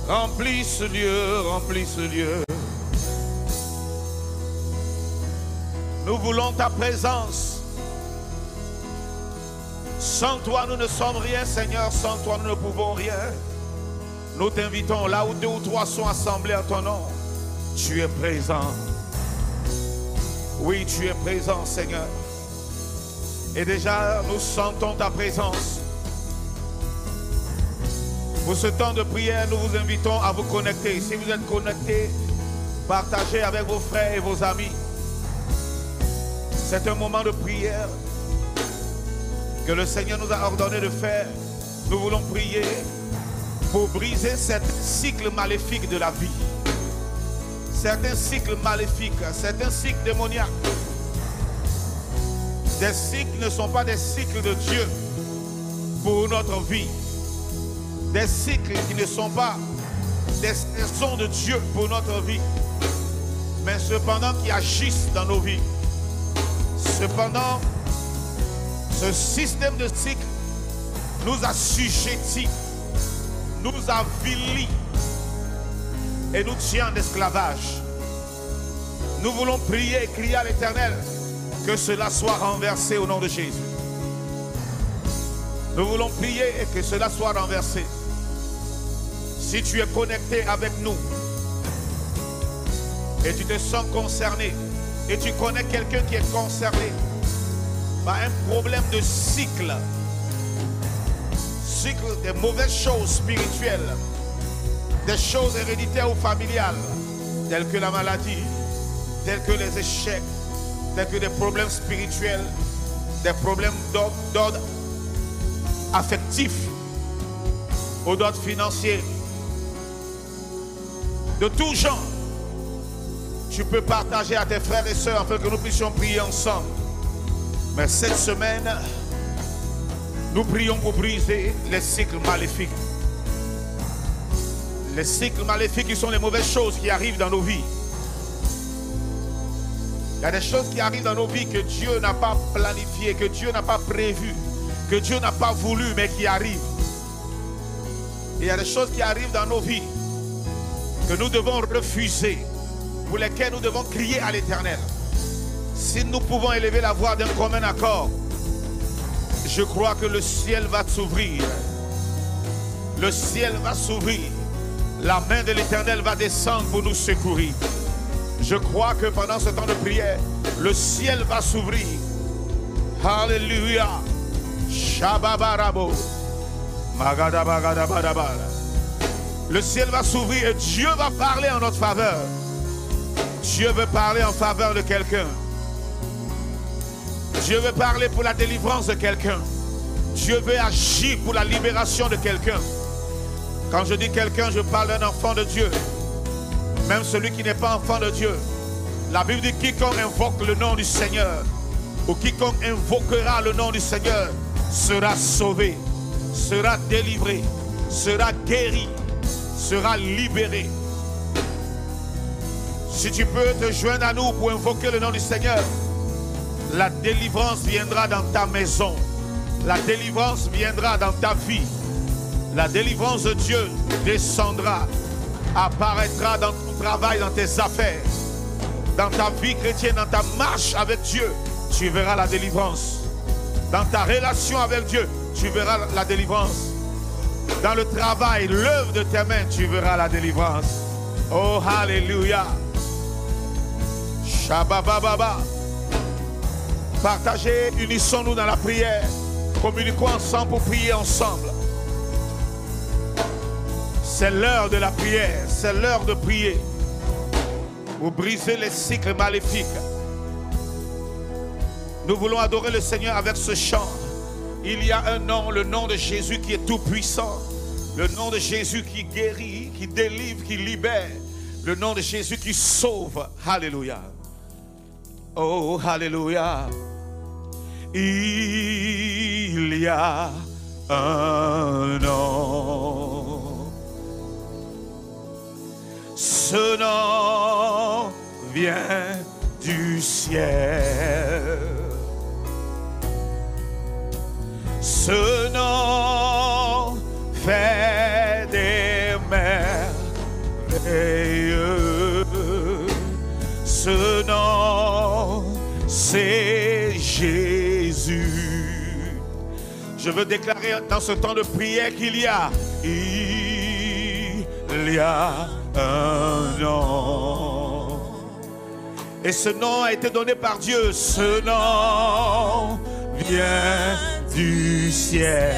Remplis ce lieu, remplis ce lieu. Nous voulons ta présence. Sans toi, nous ne sommes rien, Seigneur. Sans toi, nous ne pouvons rien. Nous t'invitons là où 2 ou 3 sont assemblés à ton nom. Tu es présent. Oui, tu es présent, Seigneur. Et déjà, nous sentons ta présence. Pour ce temps de prière, nous vous invitons à vous connecter. Si vous êtes connectés, partagez avec vos frères et vos amis. C'est un moment de prière que le Seigneur nous a ordonné de faire. Nous voulons prier pour briser cet cycle maléfique de la vie. Certains cycles maléfiques, certains cycles démoniaques. Des cycles ne sont pas des cycles de Dieu pour notre vie. Des cycles qui ne sont pas des saisons de Dieu pour notre vie, mais cependant qui agissent dans nos vies. Cependant, ce système de cycle nous assujettit, nous avilit et nous tient en esclavage. Nous voulons prier et crier à l'Éternel que cela soit renversé au nom de Jésus. Nous voulons prier et que cela soit renversé. Si tu es connecté avec nous et tu te sens concerné et tu connais quelqu'un qui est concerné par un problème de cycle des mauvaises choses spirituelles, des choses héréditaires ou familiales, telles que la maladie, telles que les échecs, tels que des problèmes spirituels, des problèmes d'ordre affectif ou d'ordre financier, de tout genre, tu peux partager à tes frères et sœurs afin que nous puissions prier ensemble. Mais cette semaine, nous prions pour briser les cycles maléfiques. Les cycles maléfiques qui sont les mauvaises choses qui arrivent dans nos vies. Il y a des choses qui arrivent dans nos vies que Dieu n'a pas planifiées, que Dieu n'a pas prévues, que Dieu n'a pas voulu, mais qui arrivent. Et il y a des choses qui arrivent dans nos vies que nous devons refuser, pour lesquelles nous devons crier à l'Éternel. Si nous pouvons élever la voix d'un commun accord, je crois que le ciel va s'ouvrir. Le ciel va s'ouvrir. La main de l'Éternel va descendre pour nous secourir. Je crois que pendant ce temps de prière, le ciel va s'ouvrir. Alléluia. Shababarabo. Magadabagadabarabara. Le ciel va s'ouvrir et Dieu va parler en notre faveur. Dieu veut parler en faveur de quelqu'un. Dieu veut parler pour la délivrance de quelqu'un. Dieu veut agir pour la libération de quelqu'un. Quand je dis quelqu'un, je parle d'un enfant de Dieu. Même celui qui n'est pas enfant de Dieu. La Bible dit quiconque invoque le nom du Seigneur, ou quiconque invoquera le nom du Seigneur, sera sauvé, sera délivré, sera guéri, sera libéré. Si tu peux te joindre à nous pour invoquer le nom du Seigneur, la délivrance viendra dans ta maison. La délivrance viendra dans ta vie. La délivrance de Dieu descendra, apparaîtra dans ton travail, dans tes affaires, dans ta vie chrétienne, dans ta marche avec Dieu. Tu verras la délivrance. Dans ta relation avec Dieu, tu verras la délivrance. Dans le travail, l'œuvre de tes mains, tu verras la délivrance. Oh, alléluia. Shabababa. Partagez, unissons-nous dans la prière. Communiquons ensemble pour prier ensemble. C'est l'heure de la prière. C'est l'heure de prier. Pour briser les cycles maléfiques. Nous voulons adorer le Seigneur avec ce chant. Il y a un nom, le nom de Jésus qui est tout puissant. Le nom de Jésus qui guérit, qui délivre, qui libère. Le nom de Jésus qui sauve. Alléluia. Oh, alléluia. Il y a un nom. Ce nom vient du ciel. Ce nom fait des merveilles. Je veux déclarer dans ce temps de prière qu'il y a un nom. Et ce nom a été donné par Dieu. Ce nom vient du ciel.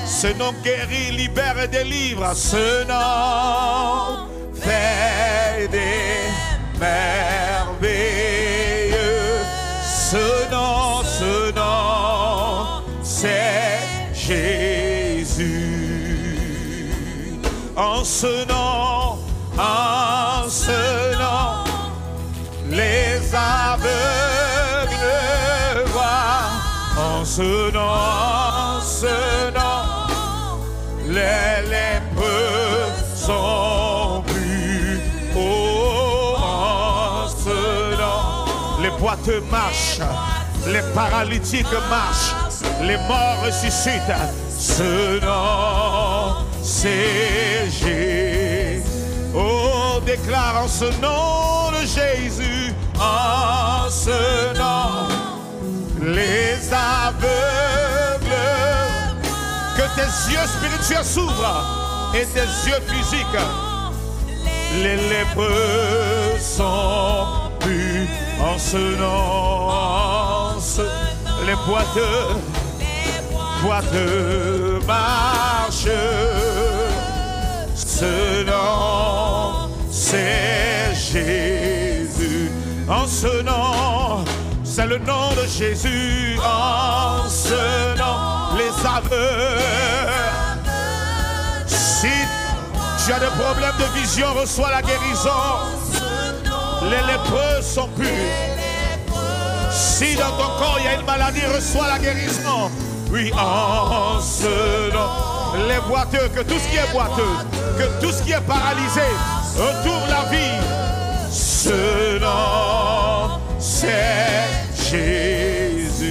Ce nom guérit, libère et délivre. Ce nom fait des merveilleux. Ce nom, c'est Jésus. En ce nom, les aveugles voient. En ce nom, les lépreux sont purs. Oh, en ce nom, les boiteux marchent, les paralytiques marchent, les morts ressuscitent. Ce nom, c'est Jésus. Oh, déclare en ce nom de Jésus, en ce nom, les aveugles, que tes yeux spirituels s'ouvrent et tes yeux physiques. Les lépreux sont purs en ce nom. Les boiteux marchent. Ce nom, c'est Jésus. En ce nom, c'est le nom de Jésus. En ce nom, les aveugles. Si tu as des problèmes de vision, reçois la guérison. Les lépreux sont purs. Si dans ton corps il y a une maladie, reçois la guérison. Oui, en ce nom, les boiteux, que tout ce qui est boiteux, que tout ce qui est paralysé, retourne la vie. Ce nom, c'est Jésus.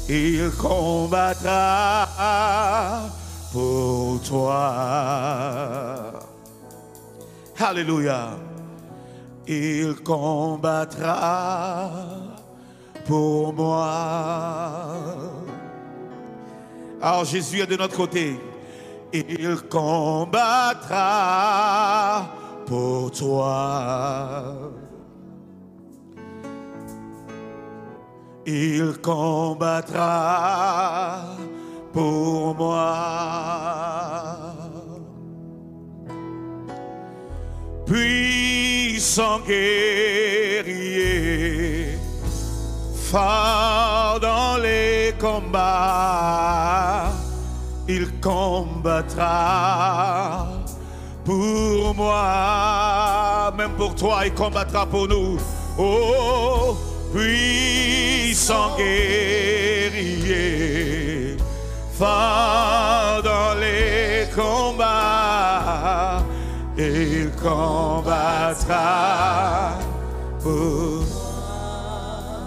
Il combattra pour toi. Alléluia. Il combattra pour moi. Alors Jésus est de notre côté. Il combattra pour toi. Il combattra pour moi. Puissant guerrier, fort dans les combats, il combattra pour moi. Même pour toi, il combattra pour nous. Oh, puissant guerrier, fort dans les combats, il combattra pour.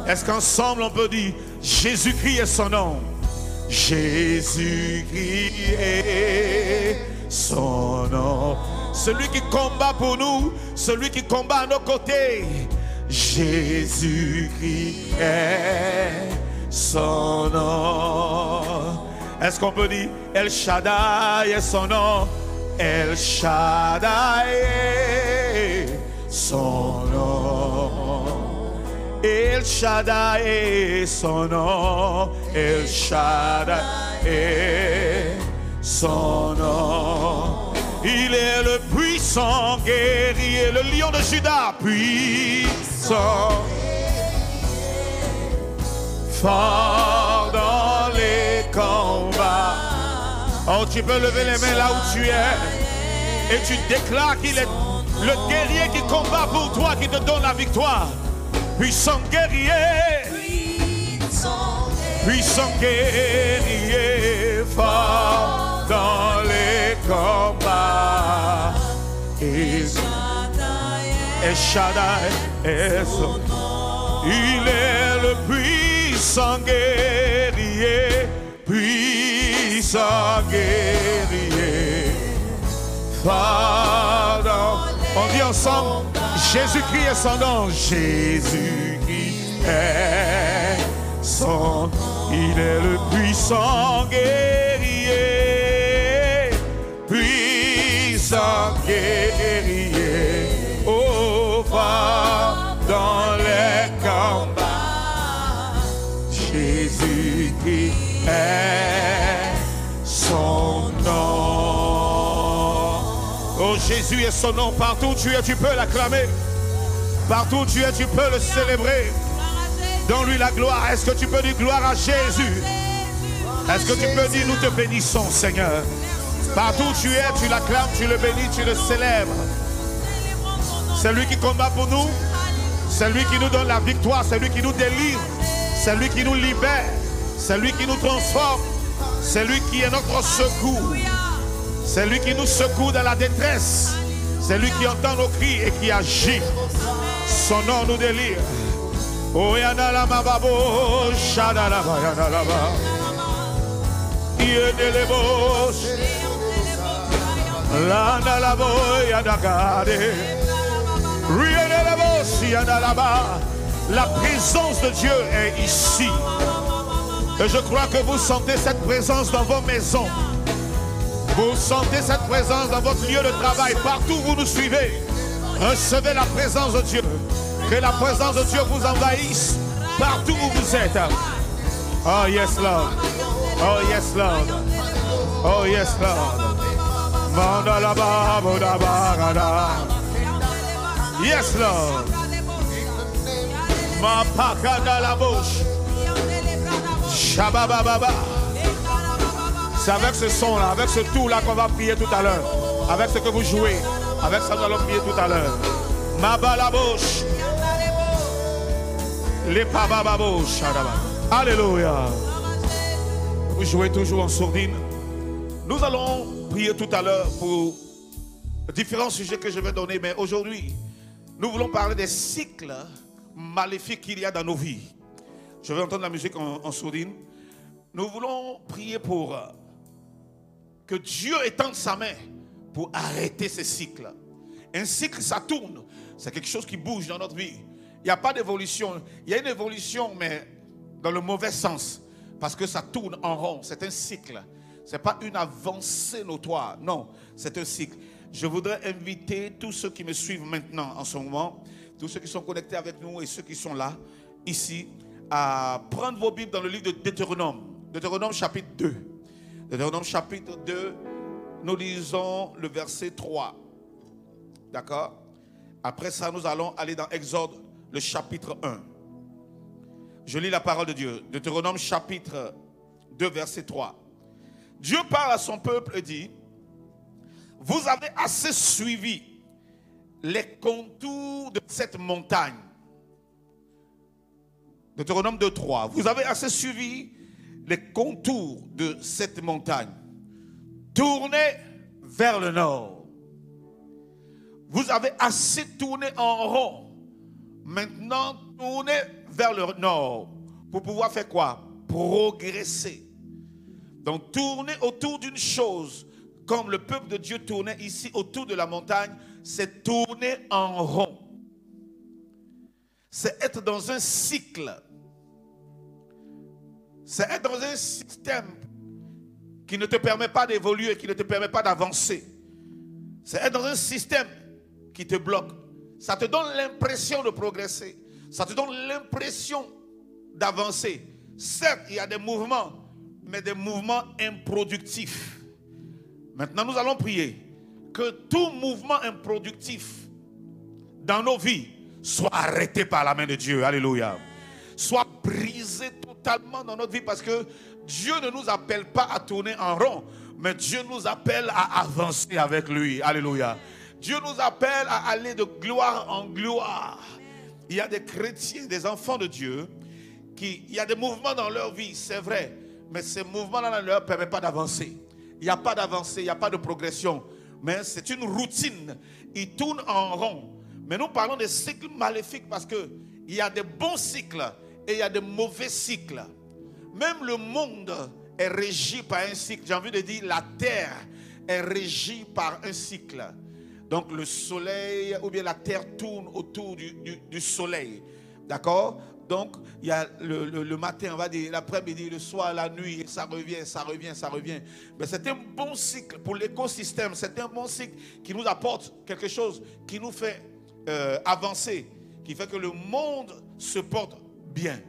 Est-ce qu'ensemble on peut dire Jésus-Christ est son nom? Jésus-Christ est son nom. Celui qui combat pour nous, celui qui combat à nos côtés. Jésus-Christ est son nom. Est-ce qu'on peut dire El Shaddai est son nom? El Shaddai est son nom. El Shaddai est son nom. El Shaddai est son nom. Il est le puissant guerrier, le lion de Juda, puissant, fort dans les combats. Oh, tu peux lever les mains là où tu es et tu déclares qu'il est le guerrier qui combat pour toi, qui te donne la victoire. Puissant guerrier, puissant guerrier, fort dans les combats. El Shaddai est son nom. Il est le puissant guerrier, puissant guerrier, fort dans. On dit ensemble, Jésus-Christ est son nom. Jésus-Christ est Il est le puissant guerrier, puissant guerrier, au fort dans les combats. Jésus qui est son nom. Oh, Jésus est son nom. Partout où tu es, tu peux l'acclamer. Partout où tu es, tu peux le célébrer. Donne-lui la gloire. Est-ce que tu peux dire gloire à Jésus? Est-ce que tu peux dire nous te bénissons, Seigneur? Partout où tu es, tu l'acclames, tu le bénis, tu le célèbres. C'est lui qui combat pour nous. C'est lui qui nous donne la victoire. C'est lui qui nous délivre. C'est lui qui nous libère. C'est lui qui nous transforme. C'est lui qui est notre secours. C'est lui qui nous secoue dans la détresse. C'est lui qui entend nos cris et qui agit. Son nom nous délivre. Oh, yana la mababo, shada la ba, yana la ba. Yedelebos, lana la bo, yana gade. Yedelebos, yana la ba. La présence de Dieu est ici. Et je crois que vous sentez cette présence dans vos maisons. Vous sentez cette présence dans votre lieu de travail. Partout où vous nous suivez, recevez la présence de Dieu. Que la présence de Dieu vous envahisse partout où vous êtes. Oh yes Lord. Oh yes Lord. Oh yes Lord. Yes Lord. Ma pakada la bouche. Shabababa. C'est avec ce son-là, avec ce tout-là qu'on va prier tout à l'heure. Avec ce que vous jouez. Avec ça, nous allons prier tout à l'heure. Ma balabouche. Les pabababouches. Alléluia. Vous jouez toujours en sourdine. Nous allons prier tout à l'heure pour différents sujets que je vais donner. Mais aujourd'hui, nous voulons parler des cycles maléfiques qu'il y a dans nos vies. Je vais entendre la musique en sourdine. Nous voulons prier pour que Dieu étende sa main pour arrêter ces cycles. Un cycle, ça tourne. C'est quelque chose qui bouge dans notre vie. Il n'y a pas d'évolution. Il y a une évolution, mais dans le mauvais sens. Parce que ça tourne en rond. C'est un cycle. Ce n'est pas une avancée notoire. Non, c'est un cycle. Je voudrais inviter tous ceux qui me suivent maintenant, en ce moment, tous ceux qui sont connectés avec nous et ceux qui sont là, ici, à prendre vos Bibles dans le livre de Deutéronome. Deutéronome chapitre 2. Deutéronome chapitre 2, nous lisons le verset 3. D'accord? Après ça, nous allons aller dans Exode, le chapitre 1. Je lis la parole de Dieu. Deutéronome chapitre 2, verset 3. Dieu parle à son peuple et dit: vous avez assez suivi les contours de cette montagne. Deutéronome 2, 3. Vous avez assez suivi les contours de cette montagne. Tournez vers le nord. Vous avez assez tourné en rond. Maintenant, tournez vers le nord. Pour pouvoir faire quoi? Progresser. Donc, tourner autour d'une chose, comme le peuple de Dieu tournait ici autour de la montagne, c'est tourner en rond. C'est être dans un cycle. C'est être dans un système qui ne te permet pas d'évoluer, qui ne te permet pas d'avancer. C'est être dans un système qui te bloque. Ça te donne l'impression de progresser. Ça te donne l'impression d'avancer. Certes, il y a des mouvements, mais des mouvements improductifs. Maintenant, nous allons prier que tout mouvement improductif dans nos vies soit arrêté par la main de Dieu. Alléluia. Soit brisé totalement dans notre vie, parce que Dieu ne nous appelle pas à tourner en rond, mais Dieu nous appelle à avancer avec lui. Alléluia. Dieu nous appelle à aller de gloire en gloire. Il y a des chrétiens, des enfants de Dieu, il y a des mouvements dans leur vie, c'est vrai, mais ces mouvements-là ne leur permettent pas d'avancer. Il n'y a pas d'avancée, il n'y a pas de progression, mais c'est une routine. Ils tournent en rond. Mais nous parlons des cycles maléfiques parce qu'il y a des bons cycles et il y a des mauvais cycles. Même le monde est régi par un cycle. J'ai envie de dire, la terre est régie par un cycle. Donc le soleil ou bien la terre tourne autour du soleil. D'accord? Donc, il y a le matin, on va dire, l'après-midi, le soir, la nuit, et ça revient, ça revient, ça revient. Mais c'est un bon cycle pour l'écosystème. C'est un bon cycle qui nous apporte quelque chose, qui nous fait avancer, qui fait que le monde se porte bien.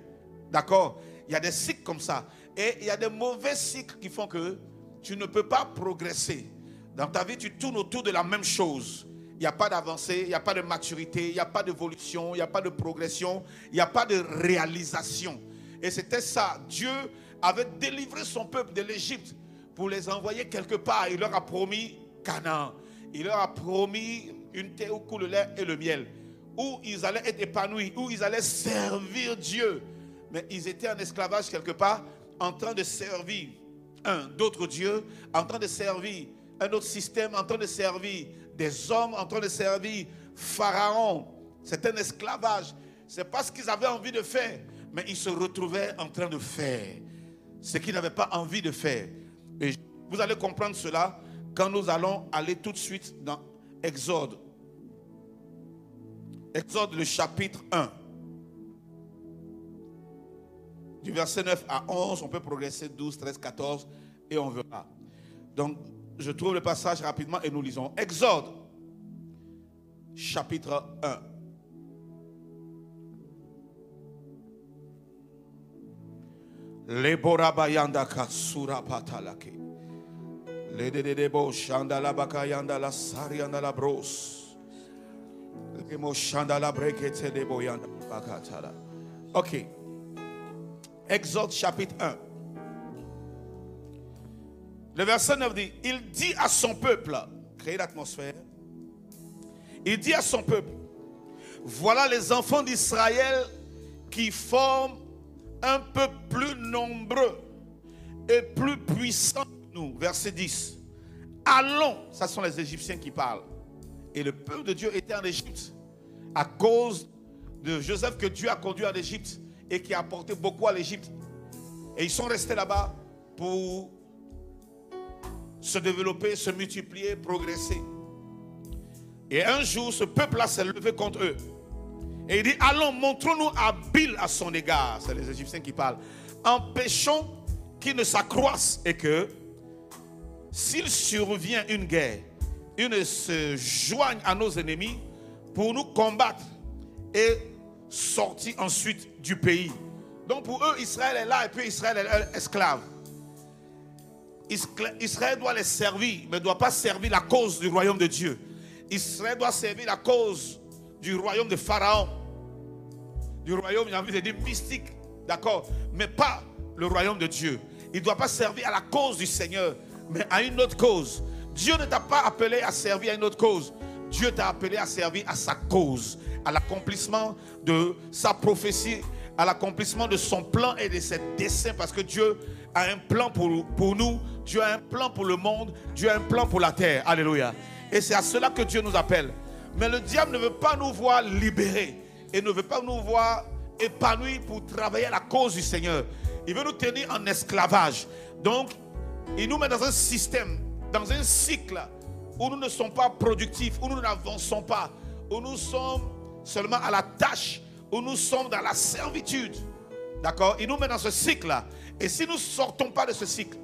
D'accord? Il y a des cycles comme ça. Et il y a des mauvais cycles qui font que tu ne peux pas progresser. Dans ta vie, tu tournes autour de la même chose. Il n'y a pas d'avancée, il n'y a pas de maturité, il n'y a pas d'évolution, il n'y a pas de progression, il n'y a pas de réalisation. Et c'était ça. Dieu avait délivré son peuple de l'Égypte pour les envoyer quelque part. Il leur a promis Canaan. Il leur a promis une terre où coule le lait et le miel, où ils allaient être épanouis, où ils allaient servir Dieu. Mais ils étaient en esclavage quelque part, en train de servir d'autres dieux, en train de servir un autre système, en train de servir des hommes, en train de servir Pharaon. C'est un esclavage. Ce n'est pas ce qu'ils avaient envie de faire, mais ils se retrouvaient en train de faire ce qu'ils n'avaient pas envie de faire. Et vous allez comprendre cela quand nous allons aller tout de suite dans Exode. Exode, le chapitre 1. Du verset 9 à 11, on peut progresser 12, 13, 14 et on verra. Donc, je trouve le passage rapidement et nous lisons. Exode, chapitre 1. Le borabayanda katsura patalake. Le dedebo shandala bakayanda la sarianda la bros. Le mo shandala brekete de boyanda bakatala. Ok. Exode chapitre 1. Le verset 9 dit, il dit à son peuple, créer l'atmosphère, il dit à son peuple, voilà les enfants d'Israël qui forment un peuple plus nombreux et plus puissant que nous. Verset 10. Allons, ça sont les Égyptiens qui parlent. Et le peuple de Dieu était en Égypte à cause de Joseph que Dieu a conduit en Égypte et qui a apporté beaucoup à l'Égypte. Et ils sont restés là-bas pour se développer, se multiplier, progresser. Et un jour, ce peuple-là s'est levé contre eux. Et il dit, allons, montrons-nous habiles à son égard. C'est les Égyptiens qui parlent. Empêchons qu'ils ne s'accroissent et que, s'il survient une guerre, ils ne se joignent à nos ennemis pour nous combattre et sortir ensuite du pays. Donc pour eux, Israël est là et puis Israël est esclave. Israël doit les servir, mais ne doit pas servir la cause du royaume de Dieu. Israël doit servir la cause du royaume de Pharaon. Du royaume, j'ai envie de dire mystique, d'accord, mais pas le royaume de Dieu. Il ne doit pas servir à la cause du Seigneur, mais à une autre cause. Dieu ne t'a pas appelé à servir à une autre cause. Dieu t'a appelé à servir à sa cause, à l'accomplissement de sa prophétie, à l'accomplissement de son plan et de ses desseins, parce que Dieu a un plan pour nous, Dieu a un plan pour le monde, Dieu a un plan pour la terre. Alléluia. Et c'est à cela que Dieu nous appelle. Mais le diable ne veut pas nous voir libérés et ne veut pas nous voir épanouis pour travailler à la cause du Seigneur. Il veut nous tenir en esclavage. Donc, il nous met dans un système, dans un cycle où nous ne sommes pas productifs, où nous n'avançons pas, où nous sommes seulement à la tâche, où nous sommes dans la servitude. D'accord? Il nous met dans ce cycle-là. Et si nous ne sortons pas de ce cycle,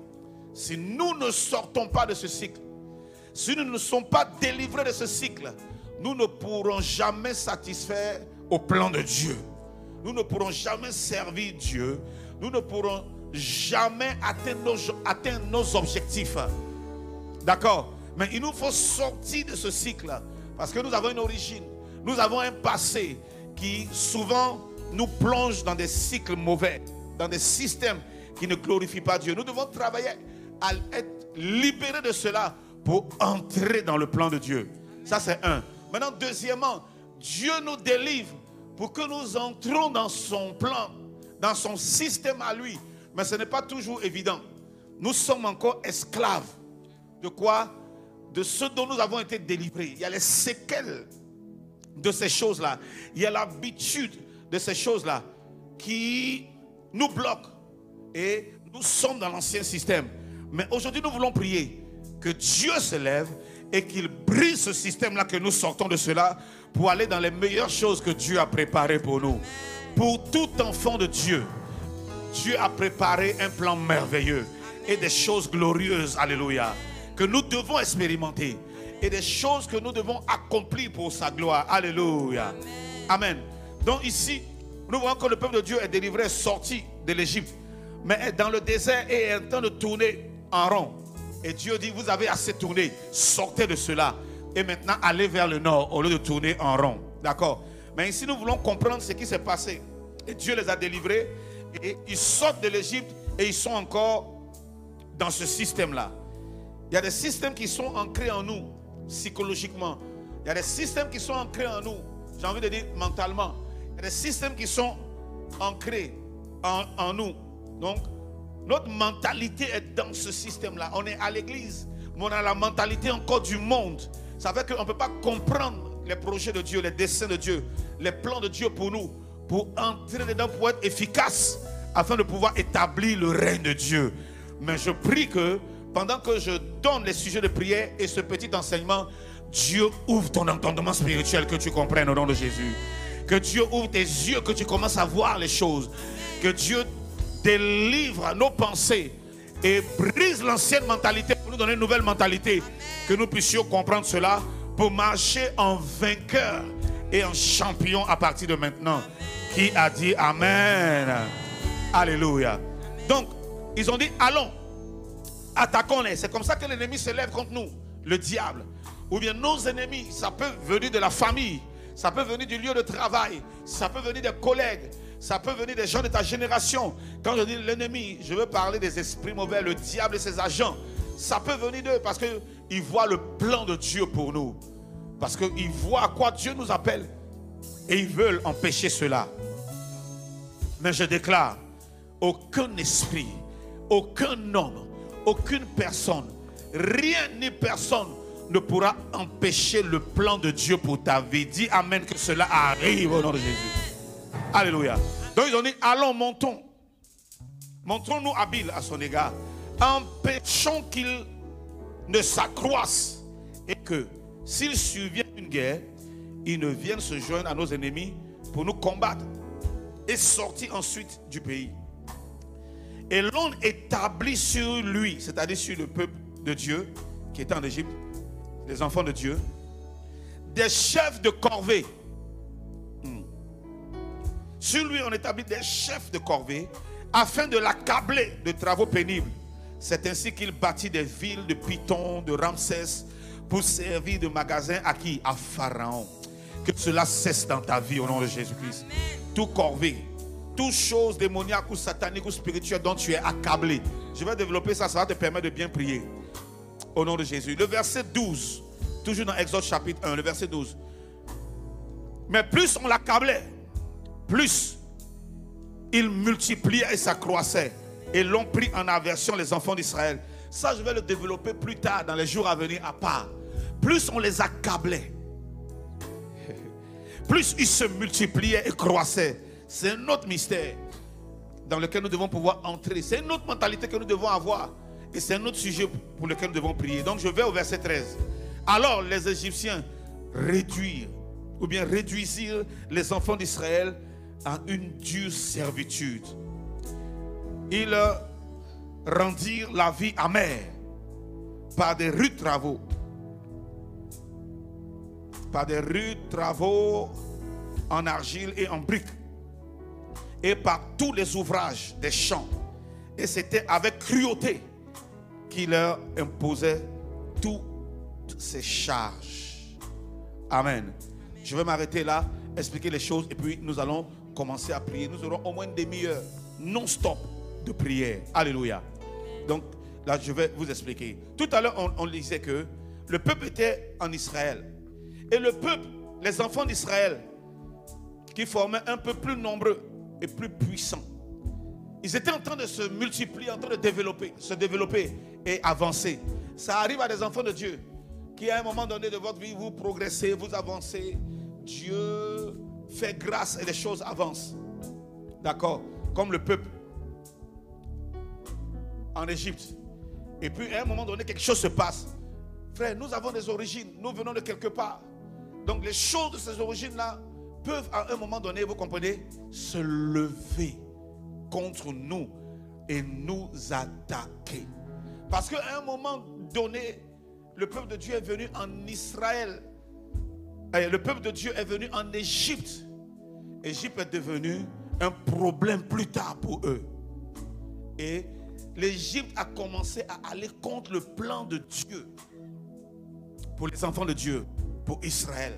si nous ne sortons pas de ce cycle, si nous ne sommes pas délivrés de ce cycle, nous ne pourrons jamais satisfaire au plan de Dieu. Nous ne pourrons jamais servir Dieu. Nous ne pourrons jamais atteindre nos objectifs. D'accord? Mais il nous faut sortir de ce cycle. Parce que nous avons une origine. Nous avons un passé qui souvent nous plonge dans des cycles mauvais, dans des systèmes qui ne glorifient pas Dieu. Nous devons travailler à être libérés de cela pour entrer dans le plan de Dieu. Ça, c'est un. Maintenant, deuxièmement, Dieu nous délivre pour que nous entrons dans son plan, dans son système à lui. Mais ce n'est pas toujours évident. Nous sommes encore esclaves. De quoi? De ce dont nous avons été délivrés. Il y a les séquelles de ces choses-là. Il y a l'habitude de ces choses-là qui nous bloquent. Et nous sommes dans l'ancien système. Mais aujourd'hui, nous voulons prier que Dieu se lève et qu'il brise ce système-là, que nous sortons de cela pour aller dans les meilleures choses que Dieu a préparées pour nous. Pour tout enfant de Dieu, Dieu a préparé un plan merveilleux et des choses glorieuses, alléluia, que nous devons expérimenter et des choses que nous devons accomplir pour sa gloire, alléluia. Amen. Donc ici, nous voyons que le peuple de Dieu est délivré, sorti de l'Égypte, mais est dans le désert et est en train de tourner en rond. Et Dieu dit, vous avez assez tourné, sortez de cela et maintenant allez vers le nord au lieu de tourner en rond. D'accord? Mais ici, nous voulons comprendre ce qui s'est passé. Et Dieu les a délivrés. Et ils sortent de l'Égypte. Et ils sont encore dans ce système-là. Il y a des systèmes qui sont ancrés en nous, psychologiquement. Il y a des systèmes qui sont ancrés en nous, j'ai envie de dire mentalement. Il y a des systèmes qui sont ancrés en nous. Donc, notre mentalité est dans ce système-là. On est à l'église, mais on a la mentalité encore du monde. Ça fait qu'on ne peut pas comprendre les projets de Dieu, les desseins de Dieu, les plans de Dieu pour nous, pour entrer dedans, pour être efficace, afin de pouvoir établir le règne de Dieu. Mais je prie que, pendant que je donne les sujets de prière et ce petit enseignement, Dieu ouvre ton entendement spirituel, que tu comprennes au nom de Jésus. Que Dieu ouvre tes yeux, que tu commences à voir les choses. Que Dieu délivre nos pensées et brise l'ancienne mentalité pour nous donner une nouvelle mentalité. Que nous puissions comprendre cela pour marcher en vainqueur et en champion à partir de maintenant. Qui a dit Amen? Alléluia. Donc, ils ont dit, allons, attaquons-les. C'est comme ça que l'ennemi se lève contre nous, le diable. Ou bien nos ennemis, ça peut venir de la famille, ça peut venir du lieu de travail, ça peut venir des collègues, ça peut venir des gens de ta génération. Quand je dis l'ennemi, je veux parler des esprits mauvais, le diable et ses agents. Ça peut venir d'eux parce qu'ils voient le plan de Dieu pour nous. Parce qu'ils voient à quoi Dieu nous appelle. Et ils veulent empêcher cela. Mais je déclare, aucun esprit, aucun homme, aucune personne, rien ni personne ne pourra empêcher le plan de Dieu pour ta vie. Dis Amen, que cela arrive au nom de Jésus. Alléluia. Donc ils ont dit, allons, montons. Montrons-nous habiles à son égard. Empêchons qu'il ne s'accroisse et que s'il survient une guerre, il ne vienne se joindre à nos ennemis pour nous combattre et sortir ensuite du pays. Et l'on établit sur lui, c'est-à-dire sur le peuple de Dieu qui était en Égypte, les enfants de Dieu, des chefs de corvée. Sur lui, on établit des chefs de corvée afin de l'accabler de travaux pénibles. C'est ainsi qu'il bâtit des villes de Python, de Ramsès, pour servir de magasin à qui? À Pharaon. Que cela cesse dans ta vie au nom de Jésus-Christ. Tout corvée, toute chose démoniaque ou satanique ou spirituelle dont tu es accablé. Je vais développer ça, ça va te permettre de bien prier. Au nom de Jésus. Le verset 12, toujours dans Exode chapitre 1, le verset 12. Mais plus on l'accablait, plus il multipliait et s'accroissait. Et l'ont pris en aversion les enfants d'Israël. Ça, je vais le développer plus tard, dans les jours à venir, à part. Plus on les accablait, plus ils se multipliaient et croissaient. C'est un autre mystère dans lequel nous devons pouvoir entrer. C'est une autre mentalité que nous devons avoir. Et c'est un autre sujet pour lequel nous devons prier. Donc je vais au verset 13. Alors les Égyptiens réduisirent les enfants d'Israël à une dure servitude. Ils leur rendirent la vie amère par des rudes travaux. Par des rudes travaux en argile et en briques. Et par tous les ouvrages des champs. Et c'était avec cruauté qu'il leur imposait toutes ces charges. Amen. Je vais m'arrêter là, expliquer les choses et puis nous allons commencer à prier. Nous aurons au moins une demi-heure non-stop de prière. Alléluia. Donc là, je vais vous expliquer. Tout à l'heure, on lisait que le peuple était en Israël. Et le peuple, les enfants d'Israël, qui formaient un peu plus nombreux et plus puissants, ils étaient en train de se multiplier, en train de se développer et avancer. Ça arrive à des enfants de Dieu qui, à un moment donné de votre vie, vous progressez, vous avancez. Dieu fait grâce et les choses avancent. D'accord? Comme le peuple en Égypte. Et puis, à un moment donné, quelque chose se passe. Frère, nous avons des origines. Nous venons de quelque part. Donc, les choses de ces origines-là peuvent à un moment donné, vous comprenez, se lever contre nous et nous attaquer. Parce qu'à un moment donné, le peuple de Dieu est venu en Israël. Et le peuple de Dieu est venu en Égypte. Égypte est devenu un problème plus tard pour eux. Et l'Égypte a commencé à aller contre le plan de Dieu pour les enfants de Dieu, pour Israël,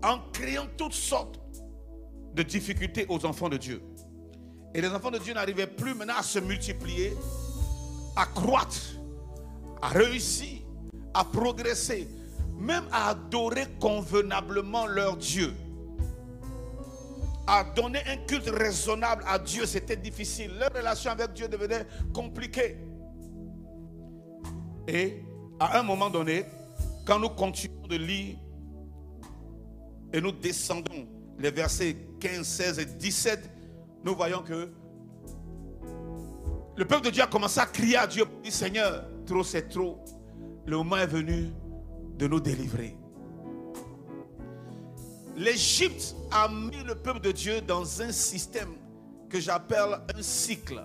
en créant toutes sortes de difficultés aux enfants de Dieu. Et les enfants de Dieu n'arrivaient plus maintenant à se multiplier, à croître, à réussir, à progresser, même à adorer convenablement leur Dieu. À donner un culte raisonnable à Dieu, c'était difficile. Leur relation avec Dieu devenait compliquée. Et à un moment donné, quand nous continuons de lire et nous descendons les versets 15, 16 et 17, nous voyons que le peuple de Dieu a commencé à crier à Dieu pour dire: Seigneur, trop c'est trop. Le moment est venu de nous délivrer. L'Égypte a mis le peuple de Dieu dans un système que j'appelle un cycle.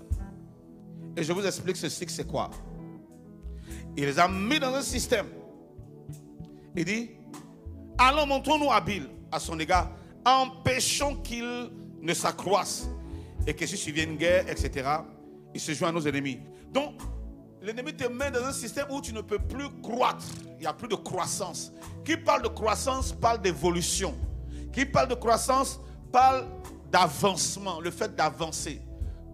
Et je vous explique ce cycle, c'est quoi? Il les a mis dans un système. Il dit: allons, montrons-nous habiles à son égard, empêchons qu'il ne s'accroisse et que si survient une guerre, etc., il se joint à nos ennemis. Donc, l'ennemi te met dans un système où tu ne peux plus croître. Il n'y a plus de croissance. Qui parle de croissance parle d'évolution. Qui parle de croissance parle d'avancement, le fait d'avancer.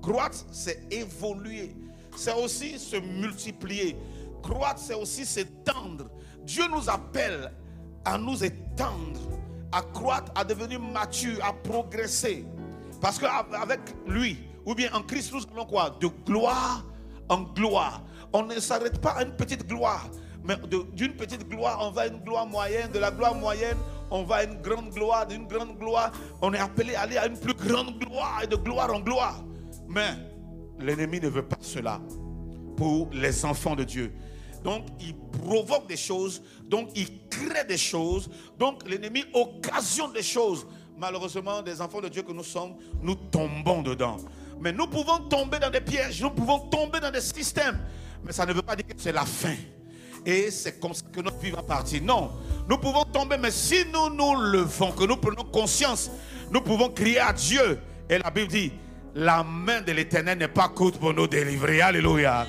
Croître, c'est évoluer. C'est aussi se multiplier. Croître, c'est aussi s'étendre. Dieu nous appelle à nous étendre, à croître, à devenir mature, à progresser. Parce qu'avec lui, ou bien en Christ, nous allons quoi? De gloire en gloire. On ne s'arrête pas à une petite gloire. Mais d'une petite gloire, on va à une gloire moyenne. De la gloire moyenne, on va à une grande gloire. D'une grande gloire, on est appelé à aller à une plus grande gloire. Et de gloire en gloire. Mais l'ennemi ne veut pas cela pour les enfants de Dieu. Donc il provoque des choses. Donc il crée des choses. Donc l'ennemi occasionne des choses. Malheureusement, des enfants de Dieu que nous sommes, nous tombons dedans. Mais nous pouvons tomber dans des pièges. Nous pouvons tomber dans des systèmes. Mais ça ne veut pas dire que c'est la fin. Et c'est comme ça que notre vie va partir. Non, nous pouvons tomber, mais si nous nous levons, que nous prenons conscience, nous pouvons crier à Dieu. Et la Bible dit: la main de l'Éternel n'est pas courte pour nous délivrer. Alléluia.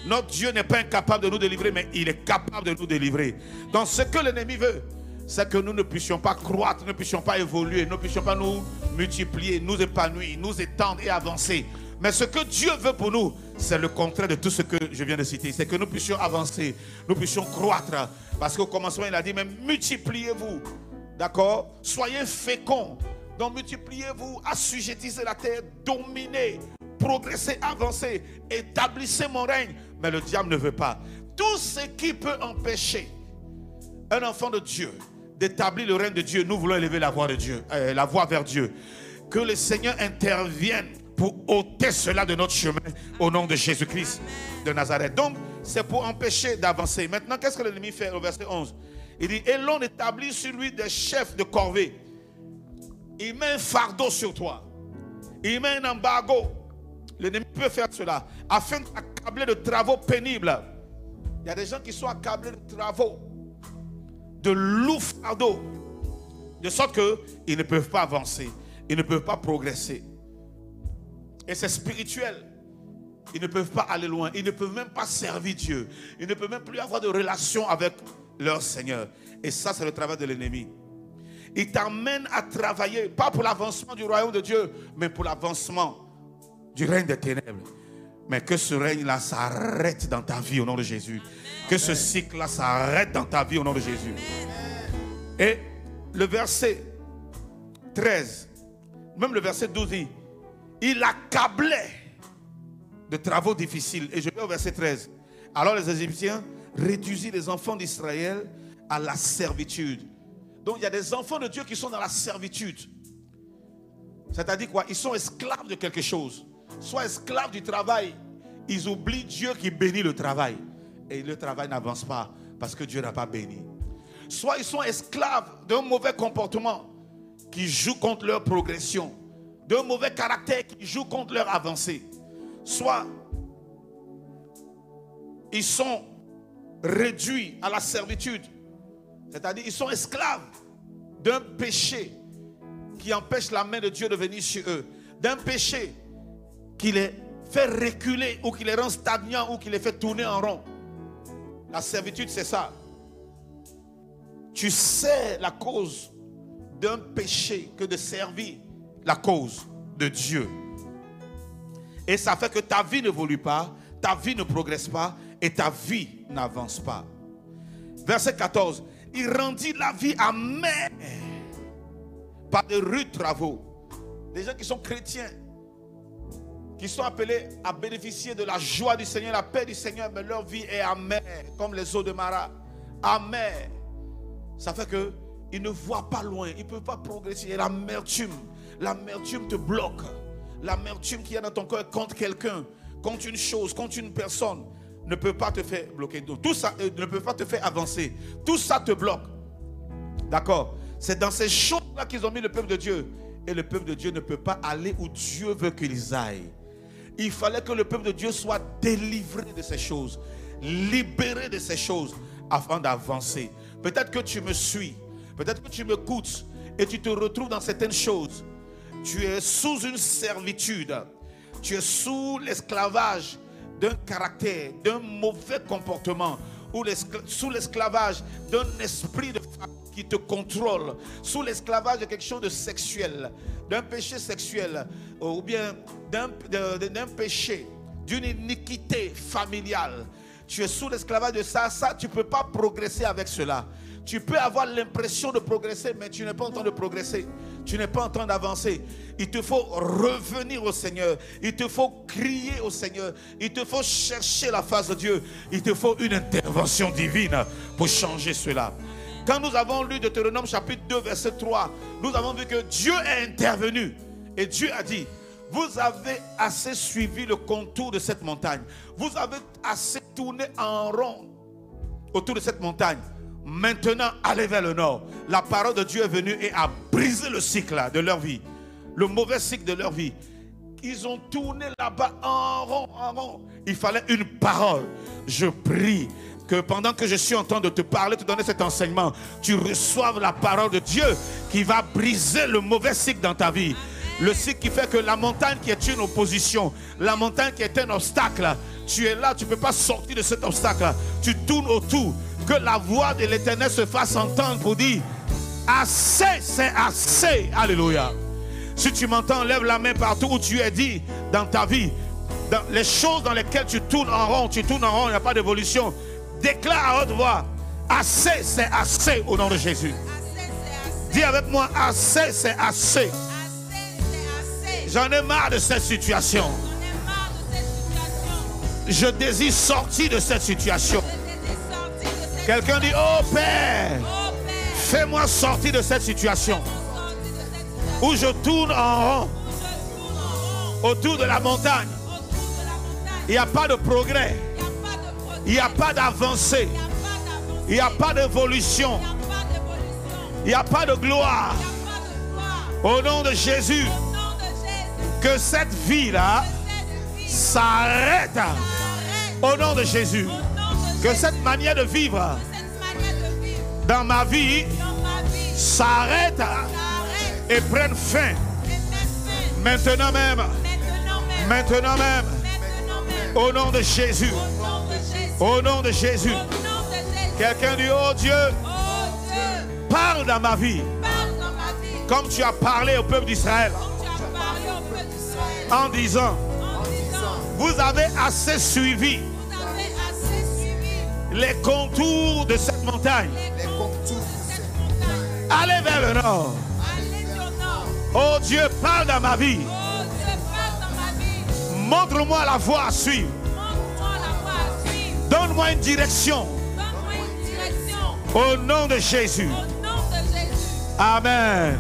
Notre Dieu n'est pas incapable de nous délivrer, mais il est capable de nous délivrer. Donc ce que l'ennemi veut, c'est que nous ne puissions pas croître, ne puissions pas évoluer, ne puissions pas nous multiplier, nous épanouir, nous étendre et avancer. Mais ce que Dieu veut pour nous, c'est le contraire de tout ce que je viens de citer. C'est que nous puissions avancer, nous puissions croître. Parce qu'au commencement, il a dit: mais multipliez-vous. D'accord? Soyez féconds. Donc multipliez-vous, assujettissez la terre, dominez, progressez, avancez, établissez mon règne. Mais le diable ne veut pas. Tout ce qui peut empêcher un enfant de Dieu d'établir le règne de Dieu, nous voulons élever la voix de Dieu, la voix vers Dieu. Que le Seigneur intervienne pour ôter cela de notre chemin au nom de Jésus-Christ de Nazareth. Donc, c'est pour empêcher d'avancer. Maintenant, qu'est-ce que l'ennemi fait au verset 11? Il dit: et l'on établit sur lui des chefs de corvée. Il met un fardeau sur toi. Il met un embargo. L'ennemi peut faire cela afin d'accabler de travaux pénibles. Il y a des gens qui sont accablés de travaux, de lourds fardeaux, de sorte qu'ils ne peuvent pas avancer, ils ne peuvent pas progresser. Et c'est spirituel. Ils ne peuvent pas aller loin. Ils ne peuvent même pas servir Dieu. Ils ne peuvent même plus avoir de relation avec leur Seigneur. Et ça, c'est le travail de l'ennemi. Il t'amène à travailler, pas pour l'avancement du royaume de Dieu, mais pour l'avancement du règne des ténèbres. Mais que ce règne-là s'arrête dans ta vie au nom de Jésus. Que ce cycle-là s'arrête dans ta vie au nom de Jésus. Et le verset 13, même le verset 12 dit: il accablait de travaux difficiles. Et je vais au verset 13. Alors les Égyptiens réduisirent les enfants d'Israël à la servitude. Donc il y a des enfants de Dieu qui sont dans la servitude. C'est-à-dire quoi? Ils sont esclaves de quelque chose. Soit esclaves du travail. Ils oublient Dieu qui bénit le travail. Et le travail n'avance pas parce que Dieu n'a pas béni. Soit ils sont esclaves d'un mauvais comportement. qui jouent contre leur progression, d'un mauvais caractère qui joue contre leur avancée. Soit ils sont réduits à la servitude, c'est-à-dire ils sont esclaves d'un péché qui empêche la main de Dieu de venir sur eux, d'un péché qui les fait reculer ou qui les rend stagnants ou qui les fait tourner en rond. La servitude, c'est ça. Tu sais la cause d'un péché que de servir la cause de Dieu. Et ça fait que ta vie n'évolue pas, ta vie ne progresse pas et ta vie n'avance pas. Verset 14. Il rendit la vie amère par de rudes travaux. Des gens qui sont chrétiens, qui sont appelés à bénéficier de la joie du Seigneur, la paix du Seigneur, mais leur vie est amère, comme les eaux de Mara. Amère. Ça fait qu'ils ne voient pas loin, ils ne peuvent pas progresser. Et l'amertume te bloque. L'amertume qu'il y a dans ton cœur contre quelqu'un, contre une chose, contre une personne, ne peut pas te faire bloquer. Donc, tout ça ne peut pas te faire avancer. Tout ça te bloque. D'accord? C'est dans ces choses-là qu'ils ont mis le peuple de Dieu. Et le peuple de Dieu ne peut pas aller où Dieu veut qu'ils aillent. Il fallait que le peuple de Dieu soit délivré de ces choses, libéré de ces choses afin d'avancer. Peut-être que tu me suis, peut-être que tu m'écoutes et tu te retrouves dans certaines choses. Tu es sous une servitude, tu es sous l'esclavage d'un caractère, d'un mauvais comportement, ou sous l'esclavage d'un esprit de femme qui te contrôle, sous l'esclavage de quelque chose de sexuel, d'un péché sexuel, ou bien d'un péché, d'une iniquité familiale. Tu es sous l'esclavage de ça, tu ne peux pas progresser avec cela. Tu peux avoir l'impression de progresser, mais tu n'es pas en train de progresser. Tu n'es pas en train d'avancer. Il te faut revenir au Seigneur. Il te faut crier au Seigneur. Il te faut chercher la face de Dieu. Il te faut une intervention divine pour changer cela. Quand nous avons lu Deutéronome chapitre 2 verset 3, nous avons vu que Dieu est intervenu. Et Dieu a dit, vous avez assez suivi le contour de cette montagne. Vous avez assez tourné en rond autour de cette montagne. Maintenant, allez vers le nord. La parole de Dieu est venue et a brisé le cycle de leur vie. Le mauvais cycle de leur vie. Ils ont tourné là-bas en rond, en rond. Il fallait une parole. Je prie que pendant que je suis en train de te parler, te donner cet enseignement, tu reçoives la parole de Dieu qui va briser le mauvais cycle dans ta vie. Le cycle qui fait que la montagne qui est une opposition, la montagne qui est un obstacle, tu es là, tu ne peux pas sortir de cet obstacle. Tu tournes autour. Que la voix de l'Éternel se fasse entendre pour dire assez, c'est assez. Alléluia. Si tu m'entends, lève la main partout où tu es dit dans ta vie. Dans les choses dans lesquelles tu tournes en rond, il n'y a pas d'évolution. Déclare à haute voix, assez, c'est assez au nom de Jésus. Dis avec moi, assez, c'est assez. J'en ai marre de cette situation. Je désire sortir de cette situation. Quelqu'un dit, oh Père, fais-moi sortir de cette situation où je tourne en rond autour de la montagne. Il n'y a pas de progrès. Il n'y a pas d'avancée. Il n'y a pas d'évolution. Il n'y a pas de gloire. Au nom de Jésus, que cette vie-là s'arrête. Au nom de Jésus. Que cette manière de vivre dans ma vie s'arrête et prenne fin. Maintenant même. Maintenant même. Au nom de Jésus. Au nom de Jésus. Quelqu'un dit, oh Dieu, parle dans ma vie. Comme tu as parlé au peuple d'Israël. En disant, vous avez assez suivi les contours de cette montagne. Allez vers le nord. Oh Dieu, parle dans ma vie. Montre-moi la voie à suivre. Donne-moi une direction. Au nom de Jésus. Amen.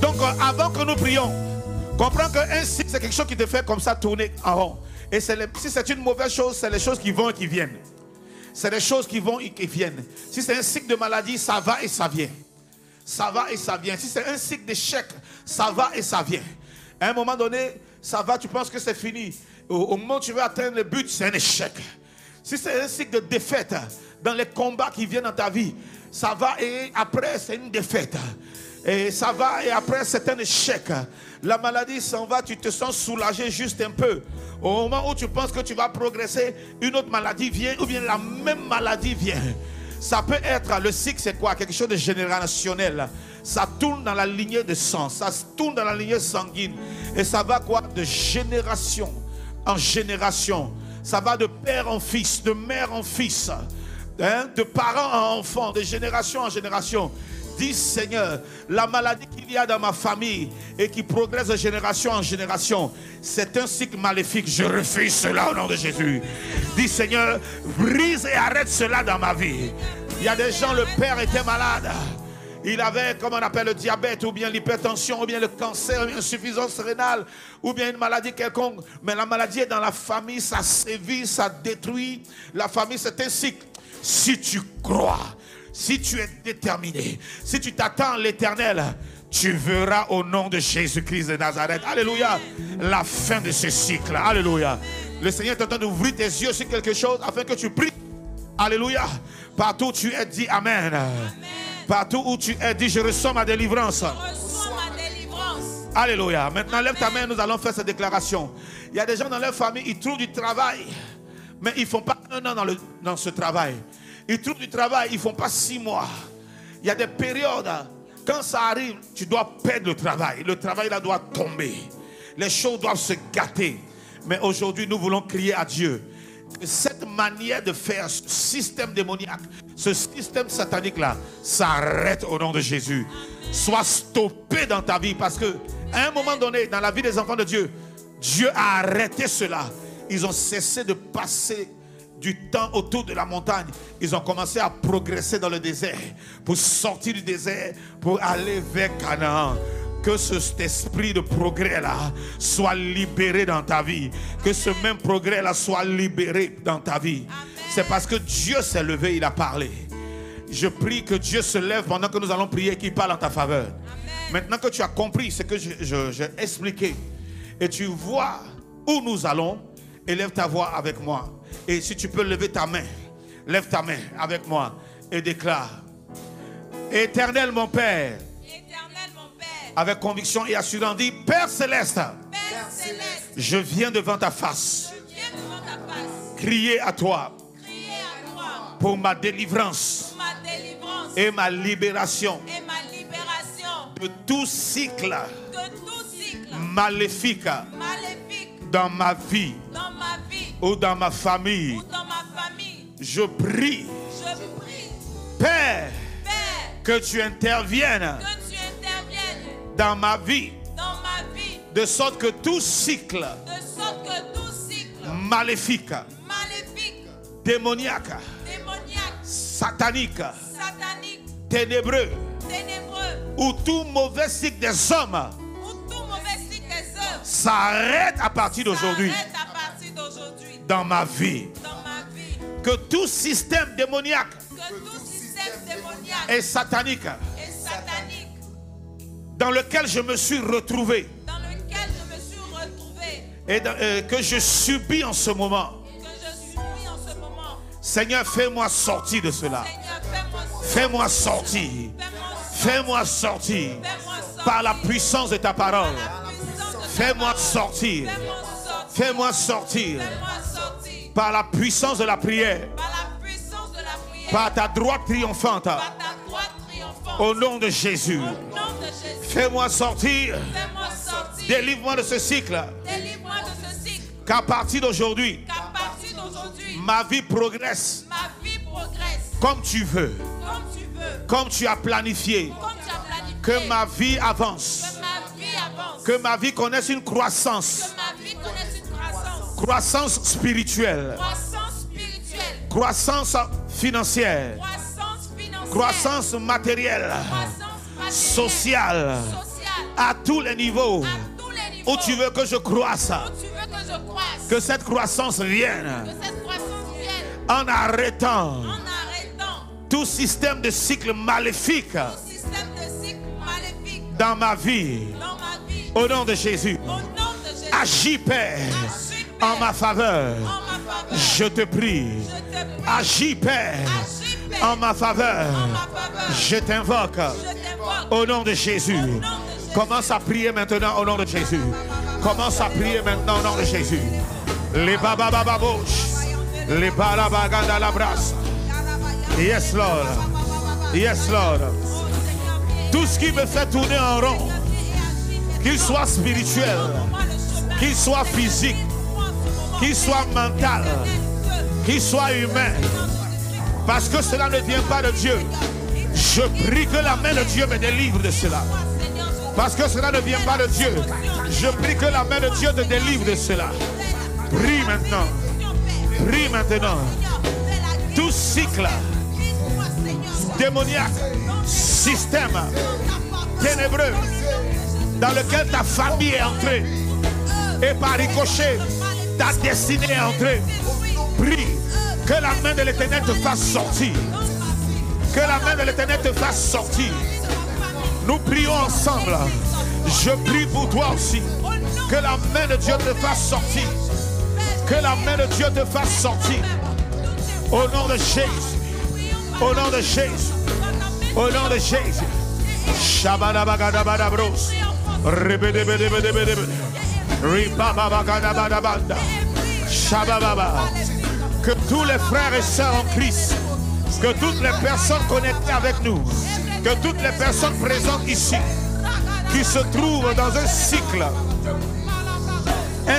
Donc avant que nous prions, comprends qu'un cycle c'est quelque chose qui te fait comme ça tourner en rond. Et si c'est une mauvaise chose, c'est les choses qui vont et qui viennent. C'est les choses qui vont et qui viennent. Si c'est un cycle de maladie, ça va et ça vient. ça va et ça vient. Si c'est un cycle d'échec, ça va et ça vient. À un moment donné, ça va, tu penses que c'est fini. Au moment où tu veux atteindre le but, c'est un échec. Si c'est un cycle de défaite, dans les combats qui viennent dans ta vie, ça va et après c'est une défaite. Et ça va et après c'est un échec. La maladie s'en va, tu te sens soulagé juste un peu. Au moment où tu penses que tu vas progresser, une autre maladie vient ou bien la même maladie vient. Ça peut être, le cycle c'est quoi? Quelque chose de générationnel. Ça tourne dans la lignée de sang, ça tourne dans la lignée sanguine. Et ça va quoi? De génération en génération. Ça va de père en fils, de mère en fils, hein, de parents en enfants, de génération en génération. Dis Seigneur, la maladie qu'il y a dans ma famille et qui progresse de génération en génération, c'est un cycle maléfique. Je refuse cela au nom de Jésus. Dis Seigneur, brise et arrête cela dans ma vie. Il y a des gens, le père était malade. Il avait, comme on appelle, le diabète, ou bien l'hypertension, ou bien le cancer, ou bien l'insuffisance rénale, ou bien une maladie quelconque. Mais la maladie est dans la famille, ça sévit, ça détruit. La famille, c'est un cycle. Si tu crois, si tu es déterminé, si tu t'attends à l'éternel, tu verras au nom de Jésus-Christ de Nazareth. Alléluia. La fin de ce cycle. Alléluia. Le Seigneur t'entend d'ouvrir tes yeux sur quelque chose afin que tu pries. Alléluia. Partout où tu es, dis Amen. Amen. Partout où tu es, dis je reçois ma délivrance. Je reçois ma délivrance. Alléluia. Maintenant, lève ta main, nous allons faire cette déclaration. Il y a des gens dans leur famille, ils trouvent du travail, mais ils ne font pas un an dans ce travail. Ils trouvent du travail, ils ne font pas 6 mois. Il y a des périodes, quand ça arrive, tu dois perdre le travail. Le travail là doit tomber. Les choses doivent se gâter. Mais aujourd'hui, nous voulons crier à Dieu. Cette manière de faire, ce système démoniaque, ce système satanique là, s'arrête au nom de Jésus. Sois stoppé dans ta vie, parce que à un moment donné, dans la vie des enfants de Dieu, Dieu a arrêté cela. Ils ont cessé de passer du temps autour de la montagne. Ils ont commencé à progresser dans le désert, pour sortir du désert, pour aller vers Canaan. Que cet esprit de progrès là soit libéré dans ta vie. Que ce même progrès là soit libéré dans ta vie. C'est parce que Dieu s'est levé, il a parlé. Je prie que Dieu se lève pendant que nous allons prier et qu'il parle en ta faveur. Amen. Maintenant que tu as compris ce que j'ai expliqué et tu vois où nous allons, élève ta voix avec moi. Et si tu peux lever ta main, lève ta main avec moi et déclare: Éternel mon Père, avec conviction et assurant, dit: Père Céleste, Père Céleste, je viens devant ta face, crier à toi, pour ma délivrance, et ma libération, de tout cycle, maléfique, dans ma vie, ou dans ma famille. Je prie, Père, que tu interviennes dans ma vie, de sorte que tout cycle, maléfique, démoniaque, satanique, ténébreux, ou tout mauvais cycle des hommes, s'arrête à partir d'aujourd'hui dans ma vie. Que tout système démoniaque et satanique dans lequel je me suis retrouvé, et que je subis en ce moment, Seigneur, fais-moi sortir de cela. Fais-moi sortir. Fais-moi sortir par la puissance de ta parole. Fais-moi sortir. Fais-moi sortir par la puissance de la prière, par ta droite triomphante. Au nom de Jésus, fais-moi sortir. Délivre-moi de ce cycle. Qu'à partir d'aujourd'hui, ma vie progresse comme tu veux, comme tu as planifié. Que ma vie avance, que ma vie connaisse une croissance, croissance spirituelle, croissance financière, croissance matérielle, sociale, à tous les niveaux où tu veux que je croisse. Que cette croissance vienne en arrêtant tout système de cycle maléfique dans ma vie. Au nom de Jésus. Agis, Père, en ma faveur. Je te prie. Agis, Père, en ma faveur. Je t'invoque. Au nom de Jésus. Commence à prier maintenant au nom de Jésus. Commence à prier maintenant au nom de Jésus. Les bababababouches. Les balabaganda la brasse. Yes, Lord. Yes, Lord. Tout ce qui me fait tourner en rond, qu'il soit spirituel, qu'il soit physique, qu'il soit mental, qu'il soit humain, parce que cela ne vient pas de Dieu. Je prie que la main de Dieu me délivre de cela. Parce que cela ne vient pas de Dieu. Je prie que la main de Dieu te délivre de cela. Prie maintenant. Prie maintenant. Tout cycle démoniaque, système ténébreux dans lequel ta famille est entrée et par ricochet ta destinée est entrée. Prie que la main de l'Éternel te fasse sortir. Que la main de l'Éternel te fasse sortir. Nous prions ensemble. Je prie pour toi aussi. Que la main de Dieu te fasse sortir. Que la main de Dieu te fasse sortir. Au nom de Jésus. Au nom de Jésus. Au nom de Jésus. Shabadabagadabarabros. Shabababa. Que tous les frères et sœurs en Christ, que toutes les personnes connectées avec nous, que toutes les personnes présentes ici, qui se trouvent dans un